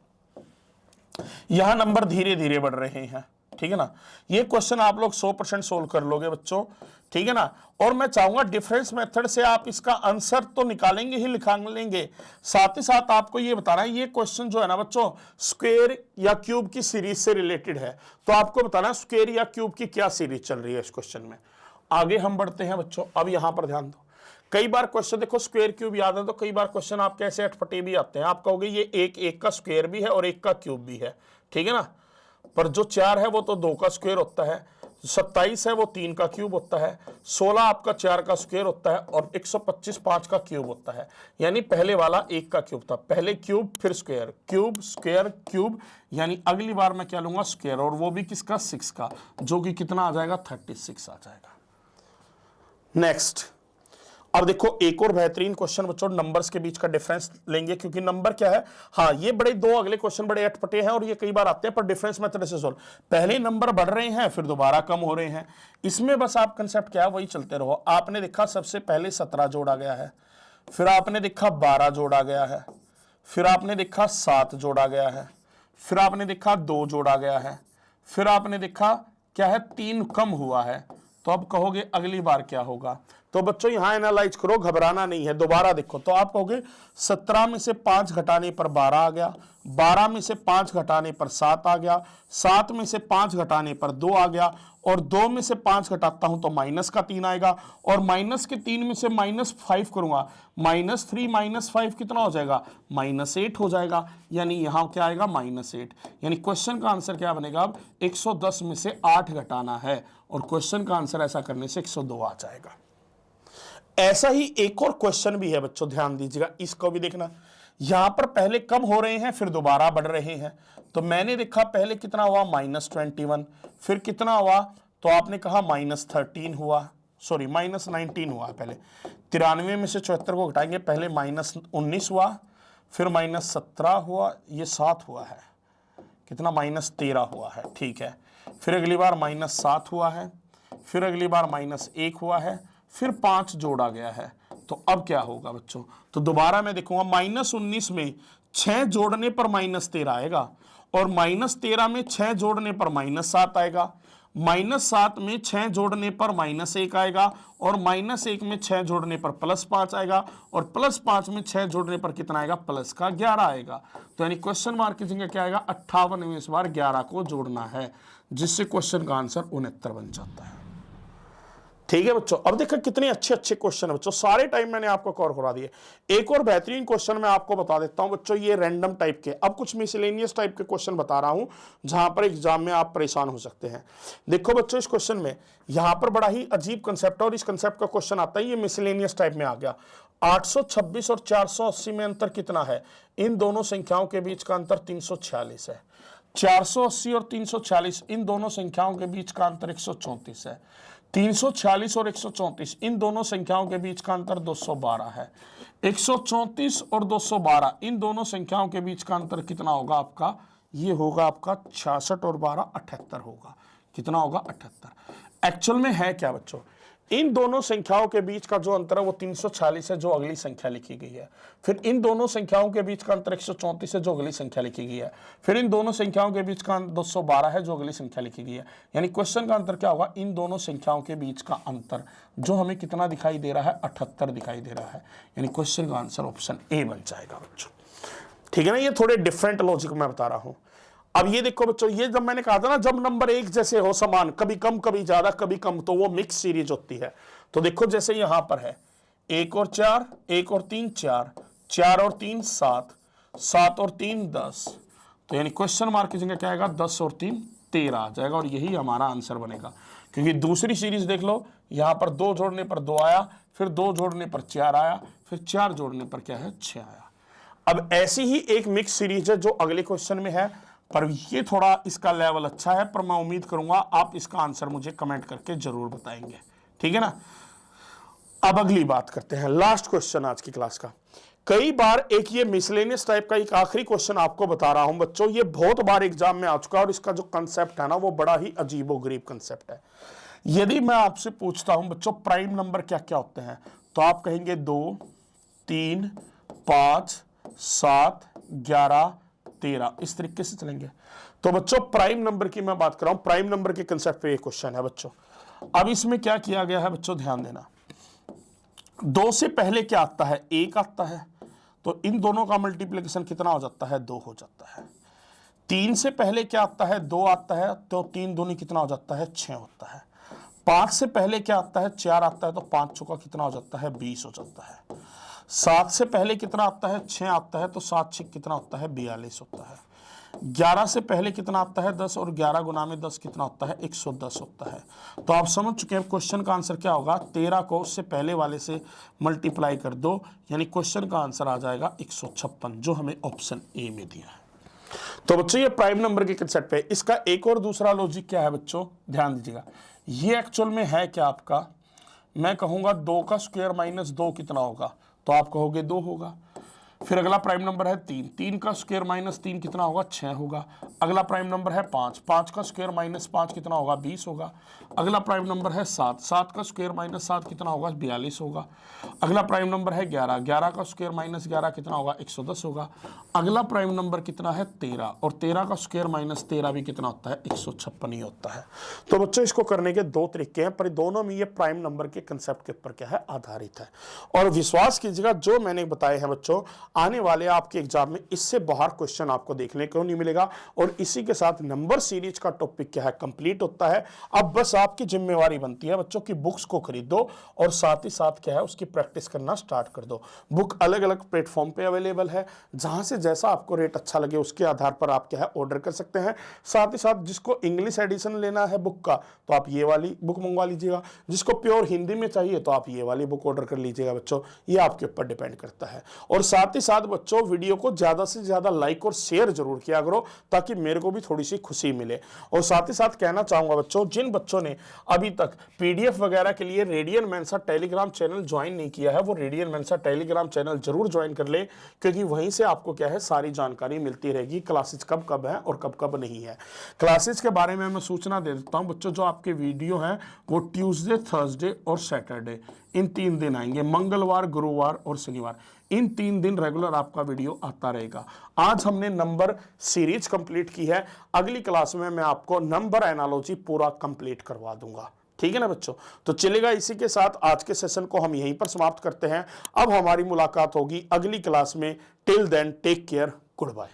यहां नंबर धीरे धीरे बढ़ रहे हैं, ठीक है ना। ये क्वेश्चन आप लोग 100% सोल्व कर लोगे बच्चों, ठीक है ना। और मैं चाहूंगा डिफरेंस मेथड से आप इसका आंसर तो निकालेंगे ही निकालेंगे, साथ ही साथ आपको ये बताना है ये क्वेश्चन जो है ना बच्चों स्क्वायर या क्यूब की सीरीज से रिलेटेड है, तो आपको बताना है स्क्वायर या क्यूब की क्या सीरीज चल रही है इस क्वेश्चन में। आगे हम बढ़ते हैं बच्चों, अब यहां पर ध्यान दो। कई बार क्वेश्चन देखो स्क्वायर क्यूब याद है तो कई बार क्वेश्चन आपके ऐसे अटपटे भी आते हैं, आप कहोगे ये एक का स्क्वायर भी है और एक का क्यूब भी है, ठीक है ना। पर जो 4 है वो तो 2 का स्क्वायर होता है, 27 है वो 3 का क्यूब होता है, 16 आपका 4 का स्क्वायर होता है, और 125 5 का क्यूब होता है। यानी पहले वाला 1 का क्यूब था, पहले क्यूब फिर स्क्वायर, क्यूब स्क्वायर क्यूब, यानी अगली बार मैं क्या लूंगा स्क्वायर, और वो भी किसका 6 का, जो कि कितना आ जाएगा 36 आ जाएगा। नेक्स्ट अब देखो एक और बेहतरीन क्वेश्चन बच्चों, नंबर्स के बीच का डिफरेंस लेंगे, क्योंकि नंबर क्या है, हाँ ये बड़े दो अगले क्वेश्चन बड़े अटपटे हैं और ये कई बार आते हैं, पर डिफरेंस मेथड से सोल्व। पहले नंबर बढ़ रहे हैं फिर दोबारा कम हो रहे हैं, इसमें बस आप कंसेप्ट क्या है वही चलते रहो। आपने देखा सबसे पहले 17 जोड़ा गया है, फिर आपने देखा 12 जोड़ा गया है, फिर आपने देखा 7 जोड़ा गया है, फिर आपने देखा 2 जोड़ा गया है, फिर आपने देखा क्या है 3 कम हुआ है, तो अब कहोगे अगली बार क्या होगा। तो बच्चों यहां एनालाइज करो, घबराना नहीं है, दोबारा देखो। तो आप कहोगे 17 में से 5 घटाने पर 12 आ गया, 12 में से 5 घटाने पर 7 आ गया, 7 में से 5 घटाने पर 2 आ गया, और 2 में से 5 घटाता हूं तो माइनस का 3 आएगा, और माइनस के 3 में से -5 करूंगा, -3 -5 कितना हो जाएगा, -8 हो जाएगा। यानी यहां क्या आएगा, -8। यानी क्वेश्चन का आंसर क्या बनेगा, अब 110 में से 8 घटाना है, और क्वेश्चन का आंसर ऐसा करने से 102 आ जाएगा। ऐसा ही एक और क्वेश्चन भी है बच्चों, ध्यान दीजिएगा, इसको भी देखना। यहां पर पहले कम हो रहे हैं, फिर दोबारा बढ़ रहे हैं। तो मैंने देखा पहले कितना हुआ, -21, फिर कितना हुआ, तो आपने कहा -13 हुआ, सॉरी -19 हुआ। पहले 93 में से 74 को घटाएंगे, पहले -19 हुआ, फिर -17 हुआ, ये 7 हुआ है, कितना -13 हुआ है, ठीक है। फिर अगली बार -7 हुआ है, फिर अगली बार -1 हुआ है, फिर 5 जोड़ा गया है। तो अब क्या होगा बच्चों, तो दोबारा मैं देखूंगा, -19 में 6 जोड़ने पर -13 आएगा, और -13 में 6 जोड़ने पर -7 आएगा, -7 में 6 जोड़ने पर -1 आएगा, और -1 में 6 जोड़ने पर +5 आएगा, और +5 में 6 जोड़ने पर कितना आएगा, +11 आएगा। तो यानी क्वेश्चन मार्क की जगह क्या आएगा, 58 में इस बार 11 को जोड़ना है, जिससे क्वेश्चन का आंसर 69 बन जाता है। ठीक है बच्चों, अब देखो कितने अच्छे अच्छे क्वेश्चन है बच्चों, सारे टाइम मैंने आपको कवर करा दिए। एक और बेहतरीन क्वेश्चन मैं आपको बता देता हूं बच्चों, ये रैंडम टाइप के, अब कुछ मिसलेनियस टाइप के क्वेश्चन बता रहा हूं जहां पर एग्जाम में आप परेशान हो सकते हैं। देखो बच्चों, इस क्वेश्चन में यहां पर बड़ा ही अजीब कंसेप्ट है, और इस कंसेप्ट का क्वेश्चन आता है, ये मिसलेनियस टाइप में आ गया। 826 और 480 में अंतर कितना है, इन दोनों संख्याओं के बीच का अंतर 346 है। 480 और 346 इन दोनों संख्याओं के बीच का अंतर 134 है। 346 और 134 इन दोनों संख्याओं के बीच का अंतर 212 है। 134 और 212 इन दोनों संख्याओं के बीच का अंतर कितना होगा आपका, ये होगा आपका 66 और 12 78 होगा। कितना होगा, 78। एक्चुअल में है क्या बच्चों, इन दोनों संख्याओं के बीच का जो अंतर है वो 346 है, जो अगली संख्या लिखी गई है। फिर इन दोनों संख्याओं के बीच का अंतर 134 है, जो अगली संख्या लिखी गई है। फिर इन दोनों संख्याओं के बीच का 212 है, जो अगली संख्या लिखी गई है। यानी क्वेश्चन का अंतर क्या होगा, इन दोनों संख्याओं के बीच का अंतर, जो हमें कितना दिखाई दे रहा है, 78 दिखाई दे रहा है। यानी क्वेश्चन का आंसर ऑप्शन ए बन जाएगा बच्चों। ठीक है ना, ये थोड़े डिफरेंट लॉजिक मैं बता रहा हूं। अब ये देखो बच्चों, ये जब मैंने कहा था ना, जब नंबर एक जैसे हो समान, कभी कम कभी ज्यादा कभी कम, तो वो मिक्स सीरीज होती है। तो देखो जैसे यहां पर है 1 और 4, 1 और 3 4, 4 और 3 7, 7 और 3 10। तो यानी क्वेश्चन मार्क की जगह क्या आएगा, 10 और 3 13 आ जाएगा, और यही हमारा आंसर बनेगा। क्योंकि दूसरी सीरीज देख लो, यहां पर 2 जोड़ने पर 2 आया, फिर 2 जोड़ने पर 4 आया, फिर 4 जोड़ने पर क्या है, 6 आया। अब ऐसी ही एक मिक्स सीरीज है जो अगले क्वेश्चन में है, पर ये थोड़ा इसका लेवल अच्छा है, पर मैं उम्मीद करूंगा आप इसका आंसर मुझे कमेंट करके जरूर बताएंगे। ठीक है ना। अब अगली बात करते हैं, लास्ट क्वेश्चन आज की क्लास का। कई बार एक ये मिसलेनियस टाइप का एक आखिरी क्वेश्चन आपको बता रहा हूं बच्चों, ये बहुत बार एग्जाम में आ चुका है, और इसका जो कंसेप्ट है ना, वो बड़ा ही अजीबोगरीब कंसेप्ट है। यदि मैं आपसे पूछता हूं बच्चों, प्राइम नंबर क्या क्या होते हैं, तो आप कहेंगे 2 3 5 7 11 13, इस तरीके से चलेंगे। तो बच्चों प्राइम नंबर की मैं बात कर रहा हूं, प्राइम नंबर के कंसेप्ट पे ये क्वेश्चन है बच्चों। अब इसमें क्या किया गया है बच्चों, ध्यान देना। 2 से पहले क्या आता है, 1 आता है, तो इन दोनों का मल्टीप्लिकेशन कितना हो जाता है, 2 हो जाता है। 3 से पहले क्या आता है, 2 आता है, तो 3 दूनी कितना हो जाता है, 6 होता है। 5 से पहले क्या आता है, 4 आता है, तो 5 चौका कितना हो जाता है, 20 हो जाता है। 7 से पहले कितना आता है, 6 आता है, तो 7 6 कितना होता है, 42 होता है। 11 से पहले कितना आता है, 10, और 11 गुना में 10 कितना होता है, 110 होता है। तो आप समझ चुके हैं क्वेश्चन का आंसर क्या होगा, 13 को उससे पहले वाले से मल्टीप्लाई कर दो, यानी क्वेश्चन का आंसर आ जाएगा 156, जो हमें ऑप्शन ए में दिया है। तो बच्चों ये प्राइम नंबर के कंसेप्ट पे, इसका एक और दूसरा लॉजिक क्या है बच्चों, ध्यान दीजिएगा। ये एक्चुअल में है क्या आपका, मैं कहूंगा 2 का स्क्वायर -2 कितना होगा, तो आप कहोगे 2 होगा। फिर अगला प्राइम नंबर है 3, 3 का स्क्वायर माइनस 3 कितना होगा, 6 होगा। अगला प्राइम नंबर है 5, 5 का स्क्वायर माइनस 5 कितना होगा, 20 होगा। अगला प्राइम नंबर है 7, 7 का स्क्वायर माइनस 7 कितना होगा, 42 होगा। अगला प्राइम नंबर है 11, 11 का स्क्वायर माइनस 11 कितना होगा, 110 होगा। अगला प्राइम नंबर कितना है 13, और 13 का स्क्वायर माइनस 13 भी कितना होता है, 156 ही होता है। तो बच्चों इसको करने के दो तरीके हैं, पर दोनों में ये प्राइम नंबर के कंसेप्ट के ऊपर क्या है, आधारित है। और विश्वास कीजिएगा जो मैंने बताए हैं बच्चों, आने वाले आपके एग्जाम में इससे बाहर क्वेश्चन आपको देखने को नहीं मिलेगा। और इसी के साथ नंबर सीरीज का टॉपिक क्या है, कंप्लीट होता है। अब बस आपकी जिम्मेवारी बनती है बच्चों की बुक्स को खरीदो और साथ ही साथ क्या है उसकी प्रैक्टिस करना स्टार्ट कर दो। बुक अलग अलग प्लेटफॉर्म पे अवेलेबल है, जहां से जैसा आपको रेट अच्छा लगे उसके आधार पर आप क्या है ऑर्डर कर सकते हैं। साथ ही साथ जिसको इंग्लिश एडिशन लेना है बुक का तो आप ये वाली बुक मंगवा लीजिएगा, जिसको प्योर हिंदी में चाहिए तो आप ये वाली बुक ऑर्डर कर लीजिएगा बच्चों, ये आपके ऊपर डिपेंड करता है। और साथ ही साथ बच्चों वीडियो को ज्यादा से ज्यादा लाइक और शेयर जरूर किया करो, ताकि मेरे को भी थोड़ी सी खुशी मिले। और साथ ही साथ कहना चाहूंगा बच्चों, जिन बच्चों ने अभी तक पीडीएफ वगैरह के लिए radian Mensa Telegram channel join नहीं किया है, वो रेडियन मेंसा टेलीग्राम चैनल जरूर ज्वाइन कर ले, क्योंकि वहीं से आपको क्या है सारी जानकारी मिलती रहेगी, क्लासेस कब कब है और कब कब नहीं है। क्लासेस के बारे में मैं सूचना दे देता हूं बच्चों, जो आपके वीडियो हैं वो ट्यूसडे, थर्सडे और सैटरडे इन 3 दिन आएंगे, मंगलवार, गुरुवार और शनिवार, इन 3 दिन रेगुलर आपका वीडियो आता रहेगा। आज हमने नंबर सीरीज कंप्लीट की है, अगली क्लास में मैं आपको नंबर एनालॉजी पूरा कंप्लीट करवा दूंगा, ठीक है ना बच्चों। तो चलेगा, इसी के साथ आज के सेशन को हम यहीं पर समाप्त करते हैं। अब हमारी मुलाकात होगी अगली क्लास में। Till then take care, good bye.